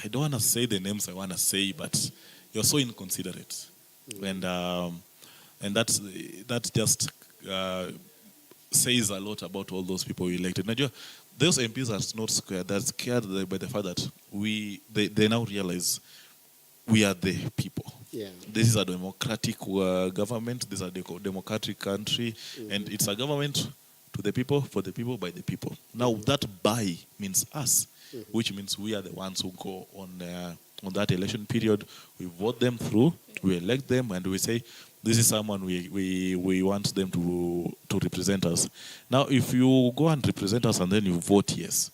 Speaker 4: I don't want to say the names I want to say, but you're so inconsiderate. And that just says a lot about all those people we elected. Najua, those MPs are not scared. They're scared by the fact that they now realize we are the people.
Speaker 2: Yeah.
Speaker 4: This is a democratic government. This is a democratic country. And it's a government to the people, for the people, by the people. Now, that by means us, which means we are the ones who go on that election period. We vote them through, we elect them, and we say, this is someone we want them to represent us. Now, if you go and represent us and then you vote yes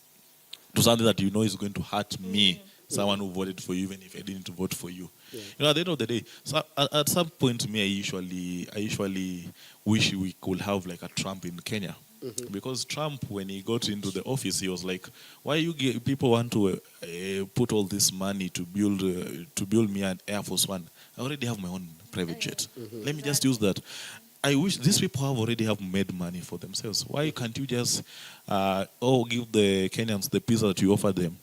Speaker 4: to something that you know is going to hurt me, someone who voted for you, even if I didn't vote for you. Yeah. You know, at the end of the day, so at some point, I usually wish we could have like a Trump in Kenya. Because Trump, when he got into the office, he was like, why people want to put all this money to build me an Air Force One? I already have my own private jet. Let me just use that. I wish these people already have made money for themselves. Why can't you just give the Kenyans the pizza that you offer them?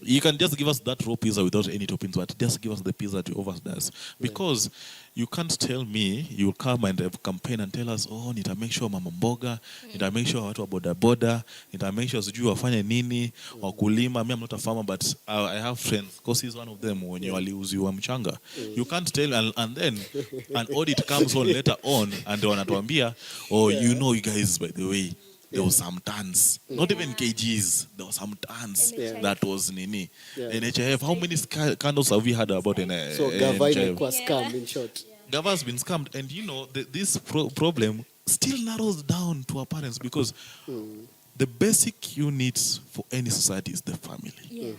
Speaker 4: You can just give us that raw pizza without any toppings, but just give us the pizza that you offer us. Because you can't tell me, you'll come and have campaign and tell us, oh, nita make sure mama mboga, nita make sure watu wa boda boda, nita make sure sijui wafanye nini, wakulima. Me, I'm not a farmer, but I have friends, because he's one of them, wenye waliuziwa mchanga. You can't tell, and then an audit comes on later on, and wanatuambia, oh, you know, you guys, by the way, there was some tons, not even kgs, there was some tons
Speaker 3: Yeah.
Speaker 4: that was nini.
Speaker 2: Yeah.
Speaker 4: NHIF, how many scandals have we had about
Speaker 2: So Gava
Speaker 4: NHIF?
Speaker 2: imekuwa scam in short.
Speaker 4: Gava has been scammed, and this problem still narrows down to our parents because the basic unit for any society is the family.
Speaker 3: Yeah.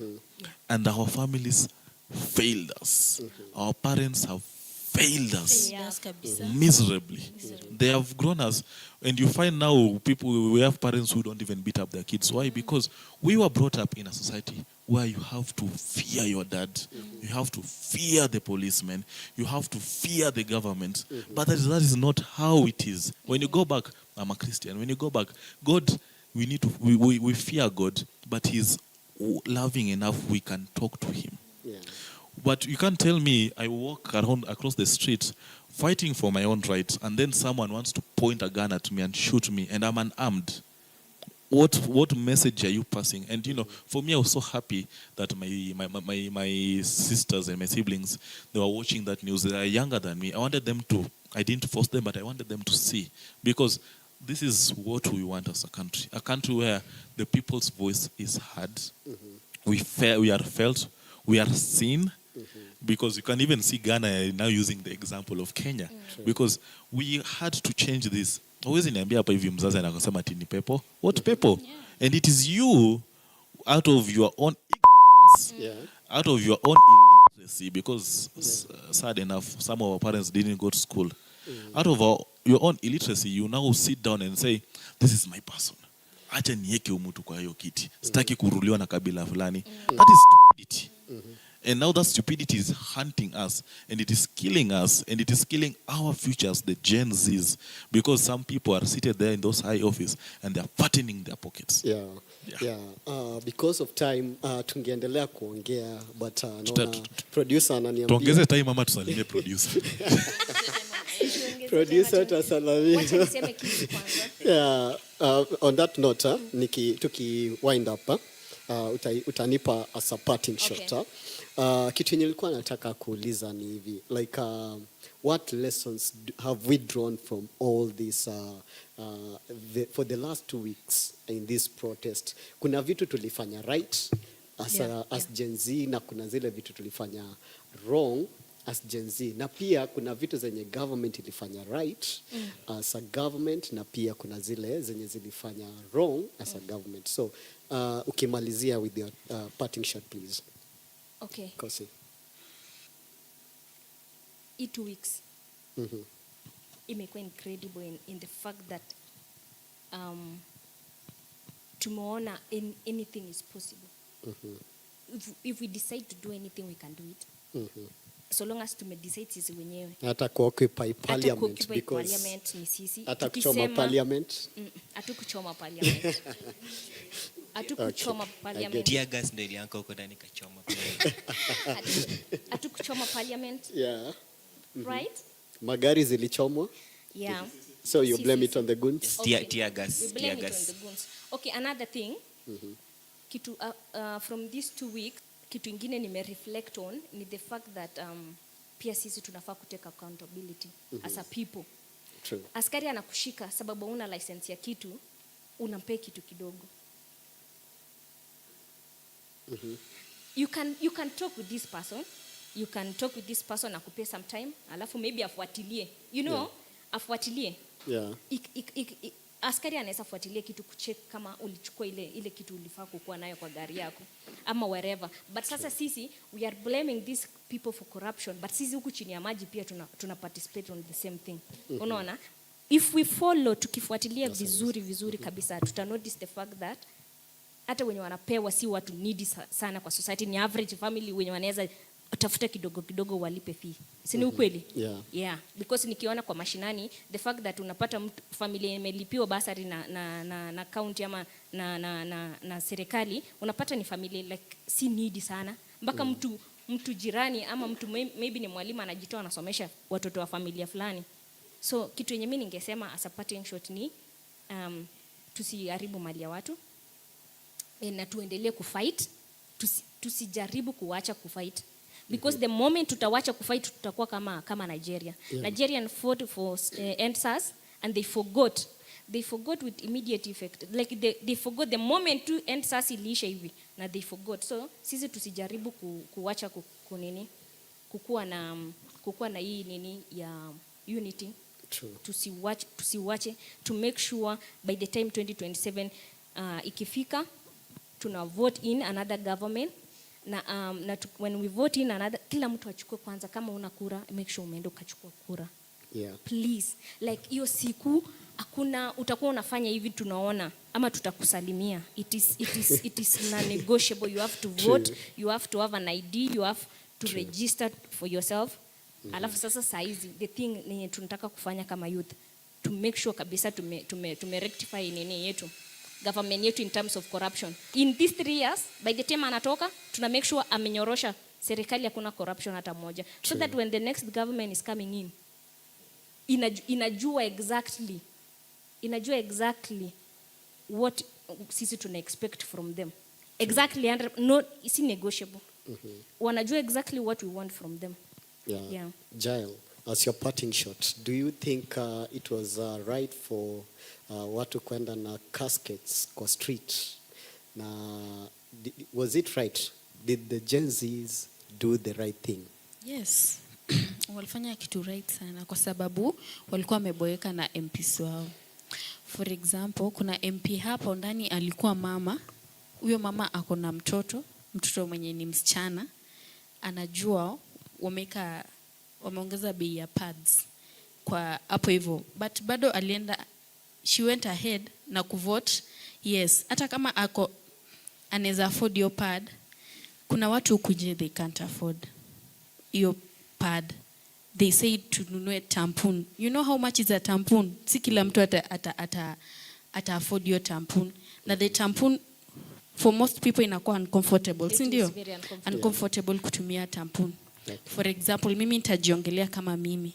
Speaker 4: And our families failed us. Our parents have failed us
Speaker 5: Yes, kabisa.
Speaker 4: miserably. They have grown us, and you find now we have parents who don't even beat up their kids. Why? Because we were brought up in a society where you have to fear your dad, you have to fear the policeman, you have to fear the government. But that is not how it is. When you go back, I'm a Christian. When you go back, God, we fear God, but He's loving enough we can talk to Him.
Speaker 2: Yeah.
Speaker 4: But you can't tell me I walk around across the street fighting for my own rights, and then someone wants to point a gun at me and shoot me, and I'm unarmed. What message are you passing? And for me, I was so happy that my sisters and my siblings, they were watching that news. They are younger than me. I didn't force them, but I wanted them to see, because this is what we want as a country where the people's voice is heard. We are felt, we are seen, because you can even see Ghana now using the example of Kenya, because we had to change this. Huwezi niambia hapa hivi mzazi anakosema ati ni pepo. What pepo? And it is you, out of your own ignorance, out of your own illiteracy, because sad enough, some of our parents didn't go to school. Out of your own illiteracy, you now sit down and say, this is my person. Acha nieke umutu kwa hiyo kiti. Sitaki kuruliwa na kabila fulani. That is stupidity. And now that stupidity is hunting us, and it is killing us, and it is killing our futures, the Gen Zs, because some people are seated there in those high office and they are fattening their pockets.
Speaker 2: Because of time, tungeendelea kuongea, but naona producer ananiambia.
Speaker 4: Tuongeze time ama tusalimie producer.
Speaker 2: Producer tasalamia.
Speaker 3: Wacha niseme kitu kwanza.
Speaker 2: On that note, tuki wind up, utanipa as a parting shot. Kitu yenye nilikuwa nataka kuuliza ni hivi, like what lessons have we drawn from all this for the last 2 weeks in this protest? Kuna vitu tulifanya right as Gen Z, na kuna zile vitu tulifanya wrong as Gen Z, na pia kuna vitu zenye government ilifanya right as a government, na pia kuna zile zenye zilifanya wrong as a government. So ukimalizia with your parting shot, please.
Speaker 3: Okay.
Speaker 2: Kosi.
Speaker 3: 2 weeks. Imekuwa incredible in the fact that tumeona anything is possible. If we decide to do anything, we can do it. So long as decide sisi wenyewe.
Speaker 2: Hata kuoccupy parliament,
Speaker 3: because parliament ni sisi.
Speaker 2: Hata kuchoma parliament.
Speaker 3: Hatukuchoma parliament. Hatukuchoma parliament.
Speaker 1: Tear gas ndio ilianka huko ndani kachoma.
Speaker 3: Hatukuchoma parliament.
Speaker 2: Yeah.
Speaker 3: Right?
Speaker 2: Magari zilichomwa.
Speaker 3: Yeah.
Speaker 2: So you blame it on the goons?
Speaker 3: Okay.
Speaker 1: Tear gas.
Speaker 3: We blame it on the goons. Okay, another thing. Kitu from these 2 weeks, kitu ingine reflect on ni the fact that pia sisi tunafaa kutake accountability as a people.
Speaker 2: True.
Speaker 3: Askari anakushika sababu una license ya kitu, unampea kitu kidogo. You can talk with this person. You can talk with this person akupea some time, alafu maybe afuatilie. Afuatilie.
Speaker 2: Yeah.
Speaker 3: Askari anaweza fuatilia kitu kucheck kama ulichukua ile kitu ulifaa kukuwa nayo kwa gari yako ama wherever. But sasa sisi we are blaming these people for corruption, but sisi huku chini ya maji pia tuna participate on the same thing. Unaona? If we follow, tukifuatilia vizuri kabisa, tuta notice the fact that hata wenye wanapewa si watu needy sana kwa society, ni average family wenye wanaweza utafuta kidogo walipe fee. Si ni ukweli? Yeah. Because nikiona kwa mashinani, the fact that unapata familia imelipiwa basari na county ama na serikali, unapata ni familia like si needy sana. Mpaka mtu jirani ama mtu maybe ni mwalimu anajitoa anasomesha watoto wa familia fulani. So kitu yenye mimi ningesema as a parting shot ni tusiharibu mali ya watu. Na tuendelee kufight. Tusijaribu kuacha kufight. Because the moment tutawacha kufight, tutakuwa kama Nigeria. Nigerian fought for EndSARS and they forgot they forgot with immediate effect, like they forgot the moment tu end sasa iliisha hivi na they forgot. So sisi tusijaribu kuacha kunini kukuwa na hii nini ya unity.
Speaker 2: True.
Speaker 3: Tusiwache to make sure by the time 2027 ikifika tuna vote in another government na, when we vote in another, kila mtu achukue kwanza, kama una kura make sure umeenda ukachukua kura.
Speaker 2: Yeah.
Speaker 3: Please, like hiyo siku hakuna utakuwa unafanya hivi tunaona ama tutakusalimia. It is non-negotiable. You have to vote.
Speaker 2: True.
Speaker 3: You have to have an ID. You have to register for yourself. Alafu sasa saizi the thing ni tunataka kufanya kama youth to make sure kabisa tume rectify nini yetu government yetu in terms of corruption in these 3 years. By the time anatoka tuna make sure amenyorosha serikali, hakuna corruption hata moja, so that when the next government is coming in inajua exactly what sisi tuna expect from them exactly, and no is negotiable. Wanajua exactly what we want from them. Yeah.
Speaker 2: Jael, as your parting shot, do you think it was right for watu kwenda na caskets kwa street? Na was it right? Did the Gen Zs do the right thing?
Speaker 5: Yes. Walifanya kitu right sana kwa sababu walikuwa wameboeka na MPs wao. For example, kuna MP hapo ndani alikuwa mama. Huyo mama ako na mtoto mwenye ni msichana. Anajua wameongeza bei ya pads kwa hapo hivyo, but bado she went ahead na kuvote yes. Hata kama anaweza afford your pad, kuna watu ukuje they can't afford your pad. They say tununue tampon. You know how much is a tampon? Si kila mtu ata afford your tampon. Na the tampon for most people inakuwa uncomfortable, si ndio? Uncomfortable kutumia tampon. For example, mimi nitajiongelea kama mimi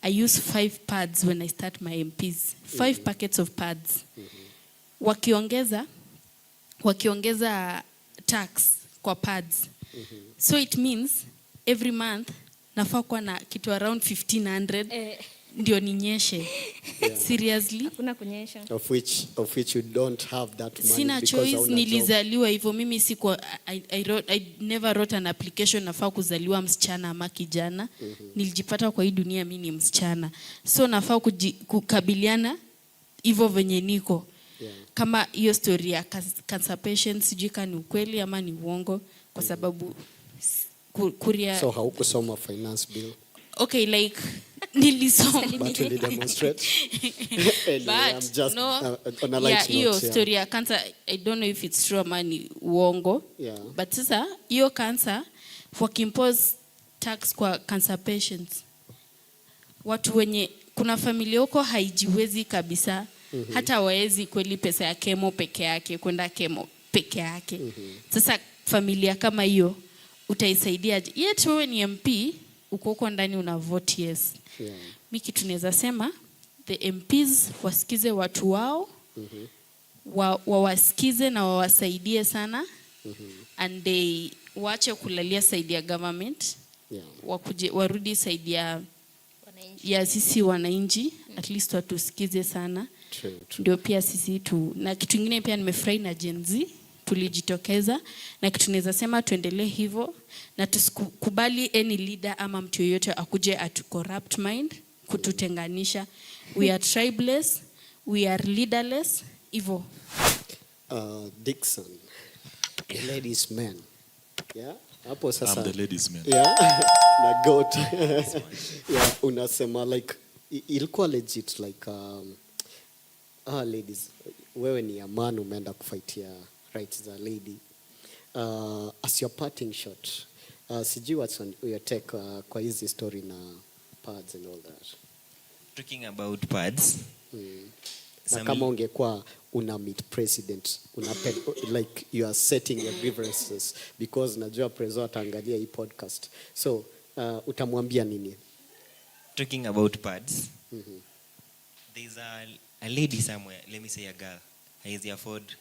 Speaker 5: I use 5 pads when I start my MPs. 5 packets of pads. Wakiongeza tax kwa pads. So it means every month nafaa kuwa na kitu around 1500 ndio ninyeshe. Seriously?
Speaker 3: Hakuna kunyesha.
Speaker 2: Of which you don't have that money.
Speaker 5: Sina choice, nilizaliwa hivyo. Mimi I never wrote an application nafaa kuzaliwa msichana ama kijana. Nilijipata kwa hii dunia mimi ni msichana. So nafaa kukabiliana hivyo venye niko. Kama hiyo story ya cancer patients sijui kama ni ukweli ama ni uongo kwa sababu
Speaker 2: So haukusoma finance bill?
Speaker 5: Okay, like nilisoma
Speaker 2: but you demonstrate. Anyway, I'm just on a light note.
Speaker 5: Hiyo story ya cancer, I don't know if it's true ama ni uongo. But sasa hiyo cancer wakimpose tax kwa cancer patients, watu wenye kuna familia huko haijiwezi kabisa. Hata waezi kweli pesa ya chemo peke yake, kwenda chemo peke yake. Sasa familia kama hiyo utaisaidia yet wewe ni MP uko ndani una vote yes. Mimi kitu tunaweza sema the MPs wasikize watu wao, wawasikize na wawasaidie sana, and they waache kulalia side ya government, warudi side ya sisi wananchi, at least watusikize sana. Ndio pia sisi na kitu kingine pia nimefurahi na Gen Z tulijitokeza, na kitu tunaweza sema tuendelee hivyo na tusikubali any leader ama mtu yoyote akuje atu corrupt mind kututenganisha. We are tribeless, we are leaderless hivyo.
Speaker 2: Dickson, the ladies man. Yeah? Hapo sasa
Speaker 4: I'm the ladies man.
Speaker 2: Yeah. Na goat. Yeah, unasema like ilikuwa legit like ladies, wewe ni a man umeenda kufightia rights za lady. As your parting shot, sijui what's on your take kwa hizi story na pads and all that.
Speaker 1: Talking about pads.
Speaker 2: Na kama ungekuwa una meet president, like you are setting your grievances because najua prezo ataangalia hii podcast. So utamwambia nini?
Speaker 1: Talking about pads. There's a lady somewhere, let me say a girl, haizi afford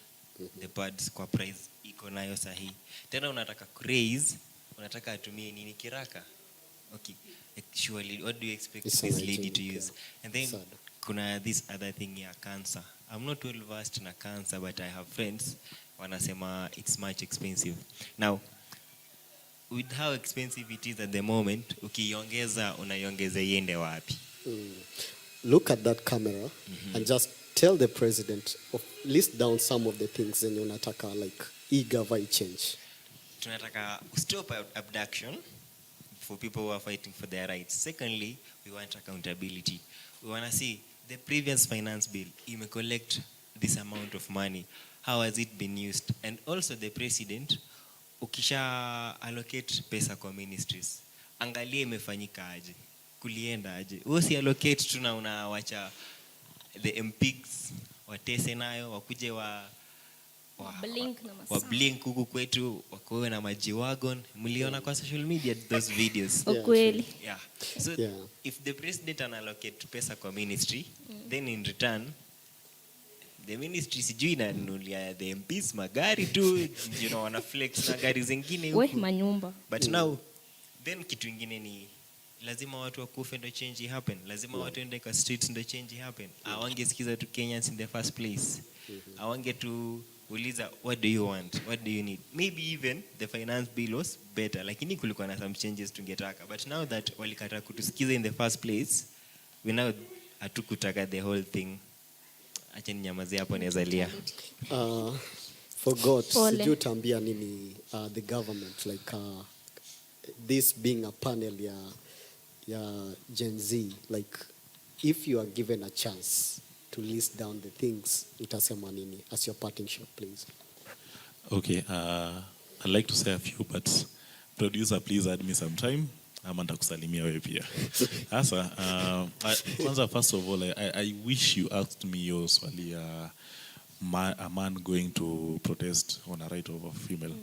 Speaker 1: the pads kwa price iko nayo sahi. Tena unataka raise, unataka atumie nini kiraka? Okay. Surely, what do you expect this lady to use? And then kuna this other thing ya cancer. I'm not well versed na cancer, but I have friends wanasema it's much expensive. Now, with how expensive it is at the moment, ukiongeza unaiongeza iende wapi?
Speaker 2: Look at that camera and just tell the president, list down some of the things zenye unataka like e-gava change.
Speaker 1: Tunataka stop abduction for people who are fighting for their rights. Secondly, we want accountability. We want to see the previous finance bill, collect this amount of money. How has it been used? And also the president, ukisha allocate pesa kwa ministries, angalia imefanyika aje, kulienda aje. Usi allocate tu na unawacha the MPs watese nayo, wakuje blink huku kwetu, wakowe na majiwagon. Mliona kwa social media those videos.
Speaker 3: Ukweli.
Speaker 1: Yeah. So if the president allocate pesa kwa ministry, then in return the ministry sijui inanunulia the MPs magari tu, wana flex na gari zingine huku.
Speaker 3: Manyumba.
Speaker 1: But now then kitu ingine ni lazima watu wakufe ndo change happen. Lazima watu ende kwa streets ndo change happen. Awangesikiza tu Kenyans in the first place. Awange tu uliza, what do you want? What do you need? Maybe even the finance bill was better. Lakini kulikuwa na some changes tungetaka. But now that walikata kutusikiza in the first place, we now hatukutaka the whole thing. Acha ninyamazie hapo nezalia.
Speaker 2: Forgot, sijui tambia nini the government, like this being a panel ya Gen Z, like if you are given a chance to list down the things, utasema nini as your parting shot, please?
Speaker 4: Okay, I'd like to say a few, but producer, please add me some time. Ama nitakusalimia wewe pia. Sasa, kwanza first of all, I wish you asked me your swali a man going to protest on a right of a female.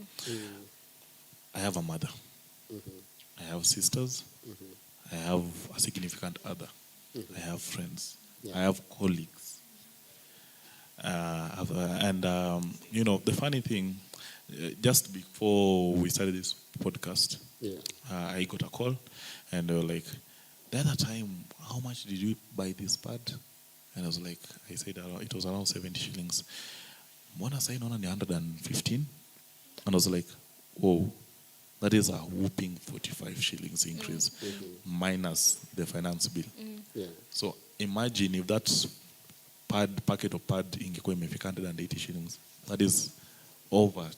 Speaker 4: I have a mother. I have sisters. I have a significant other. I have friends. I have colleagues. And the funny thing, just before we started this podcast, I got a call and they were like, the other time, how much did you buy this pad? And I said it was around 70 shillings. Mbona sai naona ni 115? And I was like, whoa, that is a whooping 45 shillings increase minus the finance bill. So imagine if that packet of pad ingekuwa imefika 180 shillings. That is over,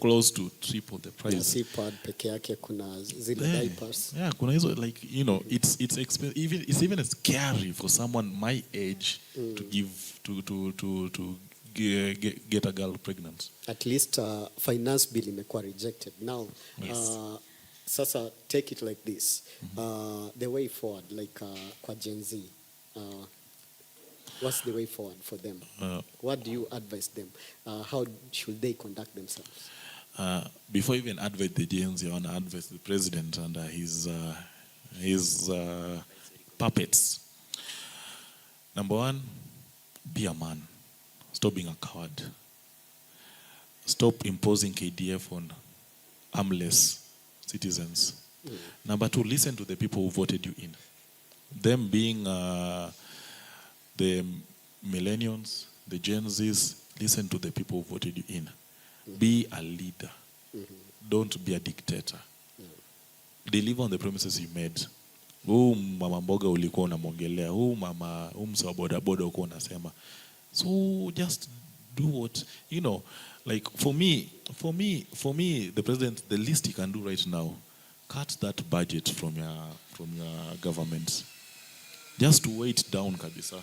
Speaker 4: close to triple the price.
Speaker 2: Si pad peke yake kuna zile diapers.
Speaker 4: Yeah, kuna hizo, like, it's expensive. It's even scary for someone my age to give to get a girl pregnant.
Speaker 2: At least finance bill imekuwa rejected. Now, sasa take it like this. The way forward, like kwa Gen Z, what's the way forward for them? What do you advise them? How should they conduct themselves?
Speaker 4: Before even advise the Gen Z, I want to advise the president and his puppets. Number one, be a man. Stop being a coward. Stop imposing KDF on armless citizens. Number two, listen to the people who voted you in. Them being the millennials, the Gen Zs, listen to the people who voted you in. Be a leader. Don't be a dictator. Deliver on the promises you made. Huu mama mboga ulikuwa unamwongelea, huu msa boda boda ulikuwa unasema. So just do what, like for me, the president, the least he can do right now, cut that budget from your government. Just wait down, kabisa.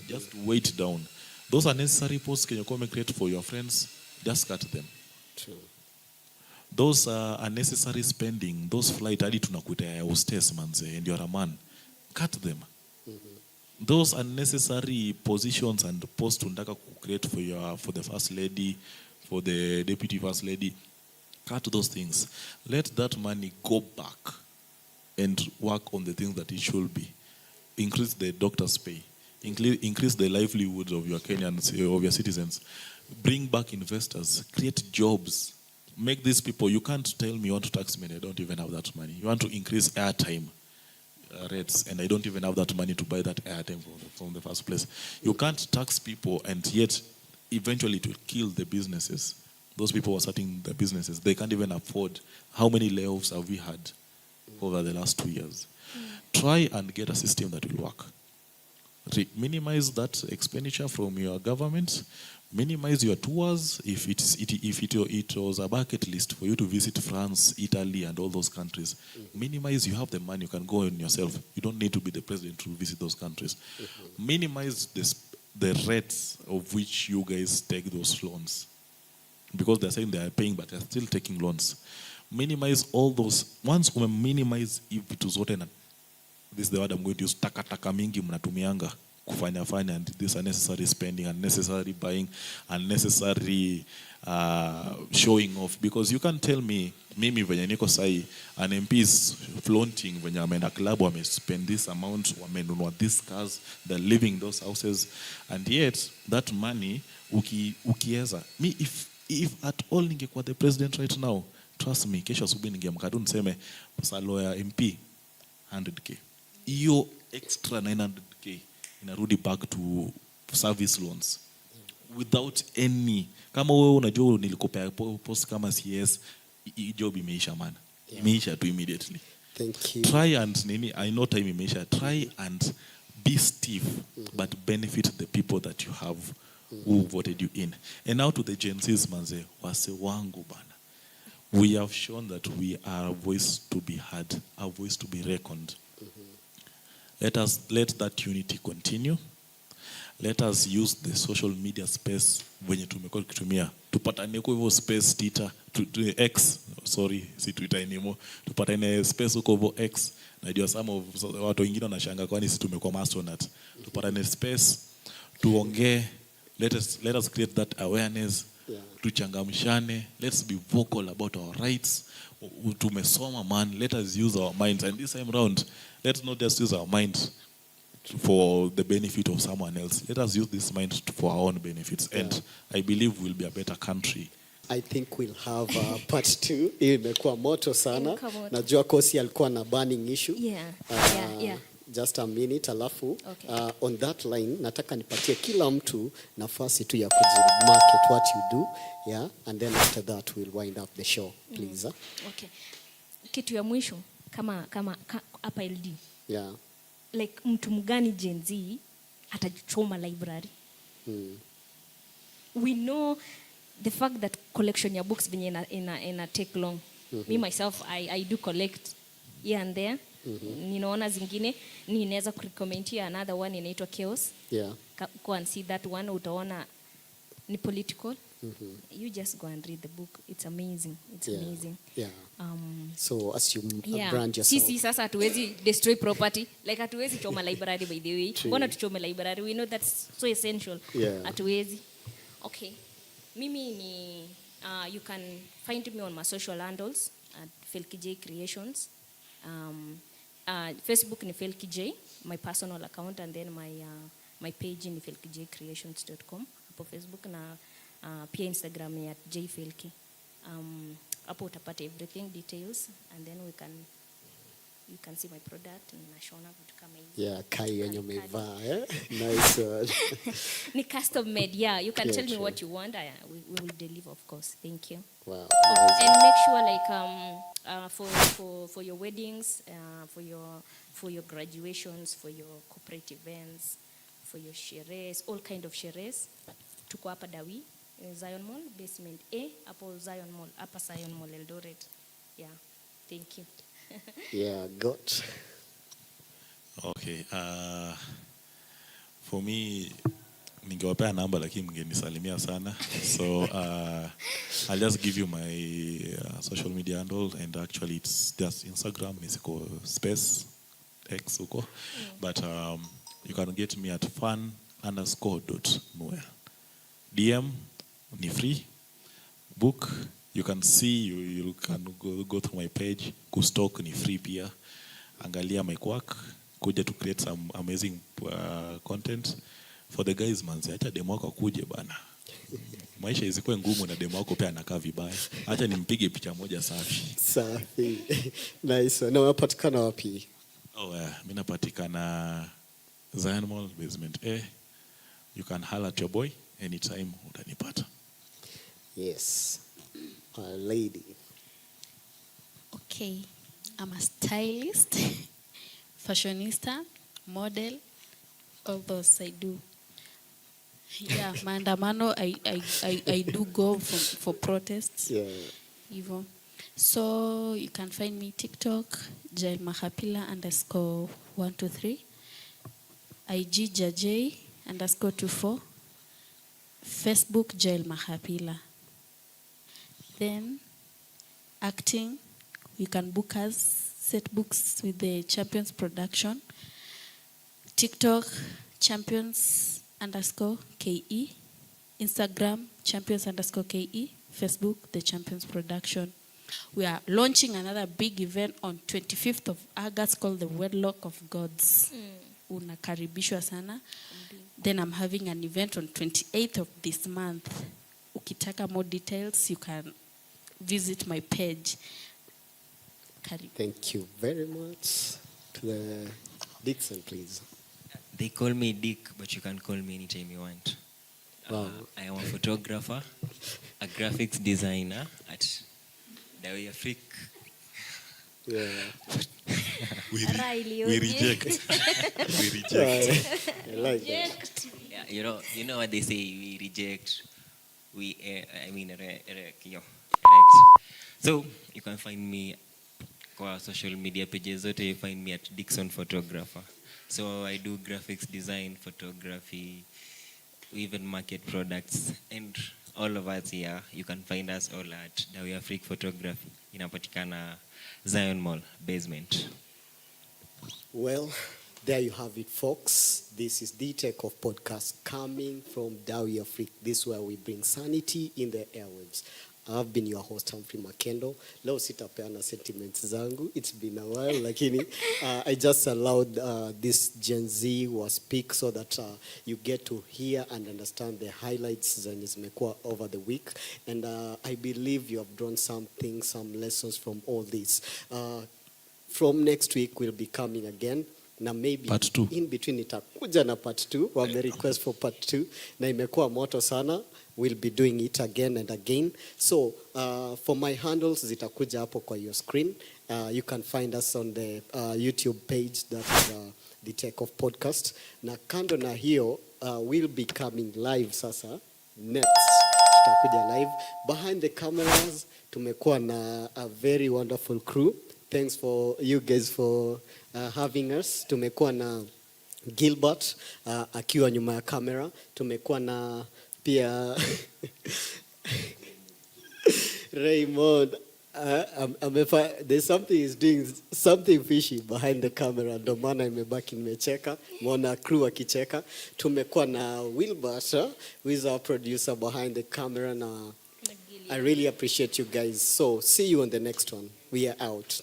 Speaker 4: Just wait down. Those are necessary posts can you come create for your friends, just cut them.
Speaker 2: True.
Speaker 4: Those are unnecessary spending, those flight hadi tunakuita ya hostess manze, and you're a man, cut them. Those unnecessary positions and posts unataka create for the first lady, for the deputy first lady, cut those things. Let that money go back and work on the things that it should be. Increase the doctor's pay. Increase the livelihoods of your Kenyans, of your citizens. Bring back investors. Create jobs. Make these people, you can't tell me you want to tax me and I don't even have that money. You want to increase airtime. rates, and I don't even have that money to buy that airtime from the first place. You can't tax people, and yet eventually it will kill the businesses. Those people who are starting the businesses, they can't even afford. How many layoffs have we had over the last 2 years? Try and get a system that will work. Minimize that expenditure from your government. Minimize your tours. If it was a bucket list for you to visit France, Italy, and all those countries, minimize. You have the money, you can go on yourself. You don't need to be the president to visit those countries. Minimize the rates of which you guys take those loans, because they're saying they are paying, but they're still taking loans. Minimize all those. Once we minimize vitu zote, na this is the word I'm going to use, taka mingi mnatumianga kufanya, and this unnecessary spending, unnecessary buying, unnecessary showing off. Because you can't tell me, mimi venye niko sahi, an MP is flaunting venye ameenda club, spend this amount, wamenunua these cars, they're living in those houses, and yet that money ukieza me, if at all ningekuwa the president right now, trust me, kesho asubuhi ningeamka tu niseme lawyer MP 100k, hiyo extra 900k inarudi back to service loans without any. Kama wewe unajua nilikopea post kama CS, job imeisha man, imeisha tu immediately.
Speaker 2: Thank you.
Speaker 4: Try and I know time imeisha. Try and be stiff, but benefit the people that you have who voted you in. And now to the Gen Zs, manze, wase wangu bana. We have shown that we are a voice to be heard, a voice to be reckoned. Let that unity continue. Let us use the social media space venye tumekuwa tukitumia. Tupatane kwa hivyo space Twitter, X, sorry, si Twitter anymore. Tupatane space huko hivyo X. Najua watu wengine wanashanga kwani si tumekuwa astronaut. Tupatane space, tuongee. Let us create that awareness. Tuchangamshane. Let's be vocal about our rights. Tumesoma man. Let us use our minds. And this time round, let's not just use our mind for the benefit of someone else. Let us use this mind for our own benefits. And I believe we'll be a better country.
Speaker 2: I think we'll have part 2. Imekuwa moto sana.
Speaker 3: Imekuwa moto.
Speaker 2: Najua Kosi alikuwa na burning issue.
Speaker 3: Yeah.
Speaker 2: Just a minute, alafu
Speaker 3: Okay.
Speaker 2: On that line nataka nipatie kila mtu nafasi tu ya kujimarket what you do, yeah, and then after that we'll wind up the show, please.
Speaker 3: Okay. Kitu ya mwisho kama hapa LD.
Speaker 2: Yeah.
Speaker 3: Like mtu mgani Gen Z atajichoma library? We know the fact that collection ya books venye ina take long. Me myself I do collect here and there. Ninaona zingine ninaweza kurecommend another one inaitwa Chaos.
Speaker 2: Yeah.
Speaker 3: Go and see that one, utaona ni political. You just go and read the book. It's amazing. It's amazing.
Speaker 2: Yeah. So as you brand yourself.
Speaker 3: Sisi sasa hatuwezi destroy property. Like hatuwezi choma library by the way. Mbona tuchome library? We know that's so essential. Hatuwezi. Okay. Mimi ni you can find me on my social handles at Felkij Creations. Facebook ni Felkij, my personal account, and then my page ni felkijcreations.com. Hapo Facebook na pia Instagram ni at jfelki. Hapo utapata everything details, and then you can see my product na shona vitu kama hivi.
Speaker 2: Yeah, kai yenye umevaa, nice one.
Speaker 3: Ni custom made, yeah. You can tell me what you want. We will deliver, of course. Thank you.
Speaker 2: Wow.
Speaker 3: And make sure like for your weddings, for your graduations, for your corporate events, for your sherehes, all kind of sherehes. Tuko hapa Dawi, Zion Mall, basement A, hapo Zion Mall, hapa Zion Mall Eldoret. Yeah. Thank you.
Speaker 2: Yeah, got.
Speaker 4: Okay. For me, ningewapea namba lakini mngenisalimia sana. So I'll just give you my social media handle, and actually it's just Instagram, nisiko space X uko. But you can get me at fan_.noel. DM ni free. Book you can see, you can go through my page. Kustock ni free pia. Angalia my work. Kuja to create some amazing content for the guys, man. Acha demo wako kuje bana. Maisha isikuwe ngumu na demo wako pia anakaa vibaya. Acha nimpige picha moja safi.
Speaker 2: Safi. Nice. Na unapatikana wapi?
Speaker 4: Mi napatikana Zion Mall basement A. You can holler at your boy anytime utanipata.
Speaker 2: Yes. Lady.
Speaker 5: Okay, I'm a stylist, fashionista, model, all those I do. Yeah, maandamano, I do go for protests.
Speaker 2: Yeah.
Speaker 5: Hivyo. So you can find me TikTok, Jael Mahapila _123, IG Jajay _24, Facebook Jael Mahapila. Then acting, you can book us, set books with the Champions Production. TikTok Champions _KE, Instagram Champions _KE, Facebook The Champions Production. We are launching another big event on 25th of August called the Wedlock of Gods. Unakaribishwa sana. Then I'm having an event on 28th of this month. Ukitaka more details, you can visit my page.
Speaker 2: Thank you very much. To the Dixon, please.
Speaker 1: They call me Dick, but you can call me anytime you want.
Speaker 2: Wow.
Speaker 1: I am a photographer, a graphics designer at Dawei Afrique.
Speaker 2: Yeah.
Speaker 4: We
Speaker 3: Riley,
Speaker 4: reject. We reject.
Speaker 2: I like that.
Speaker 1: Yeah, you know what they say, we reject, erect. So you can find me on social media pages zote, you find me at Dixon Photographer. So I do graphics design, photography, we even market products, and all of us here, you can find us all at Dawei Afrique Photography. Inapatikana Zion Mall basement.
Speaker 2: Well, there you have it, folks. This is the Tech of Podcast coming from Dawei Afrique. This is where we bring sanity in the airwaves. I've been your host, Humphrey Makendo. Leo sitapeana sentiments zangu. It's been a while, lakini I just allowed this Gen Z who speak so that you get to hear and understand the highlights zenye zimekuwa over the week. And I believe you have drawn some lessons from all this. From next week, we'll be coming again. Na maybe
Speaker 4: part 2.
Speaker 2: In between itakuja na part 2. Wame request for part 2. Na imekuwa moto sana. We'll be doing it again and again. So for my handles, zitakuja hapo kwa your screen. You can find us on the YouTube page, that is the Tech of Podcast. Na kando na hiyo, we'll be coming live sasa. Next, tutakuja live. Behind the cameras, tumekuwa na a very wonderful crew. Thanks for you guys for having us. Tumekuwa na Gilbert akiwa nyuma ya kamera. Tumekuwa na pia Raymond. There's something he's doing, something fishy behind the camera. Ndo maana imebaki nimecheka. Mwona crew akicheka. Tumekuwa na Wilbert, who is our producer behind the camera. Na I really appreciate you guys. So see you on the next one. We are out.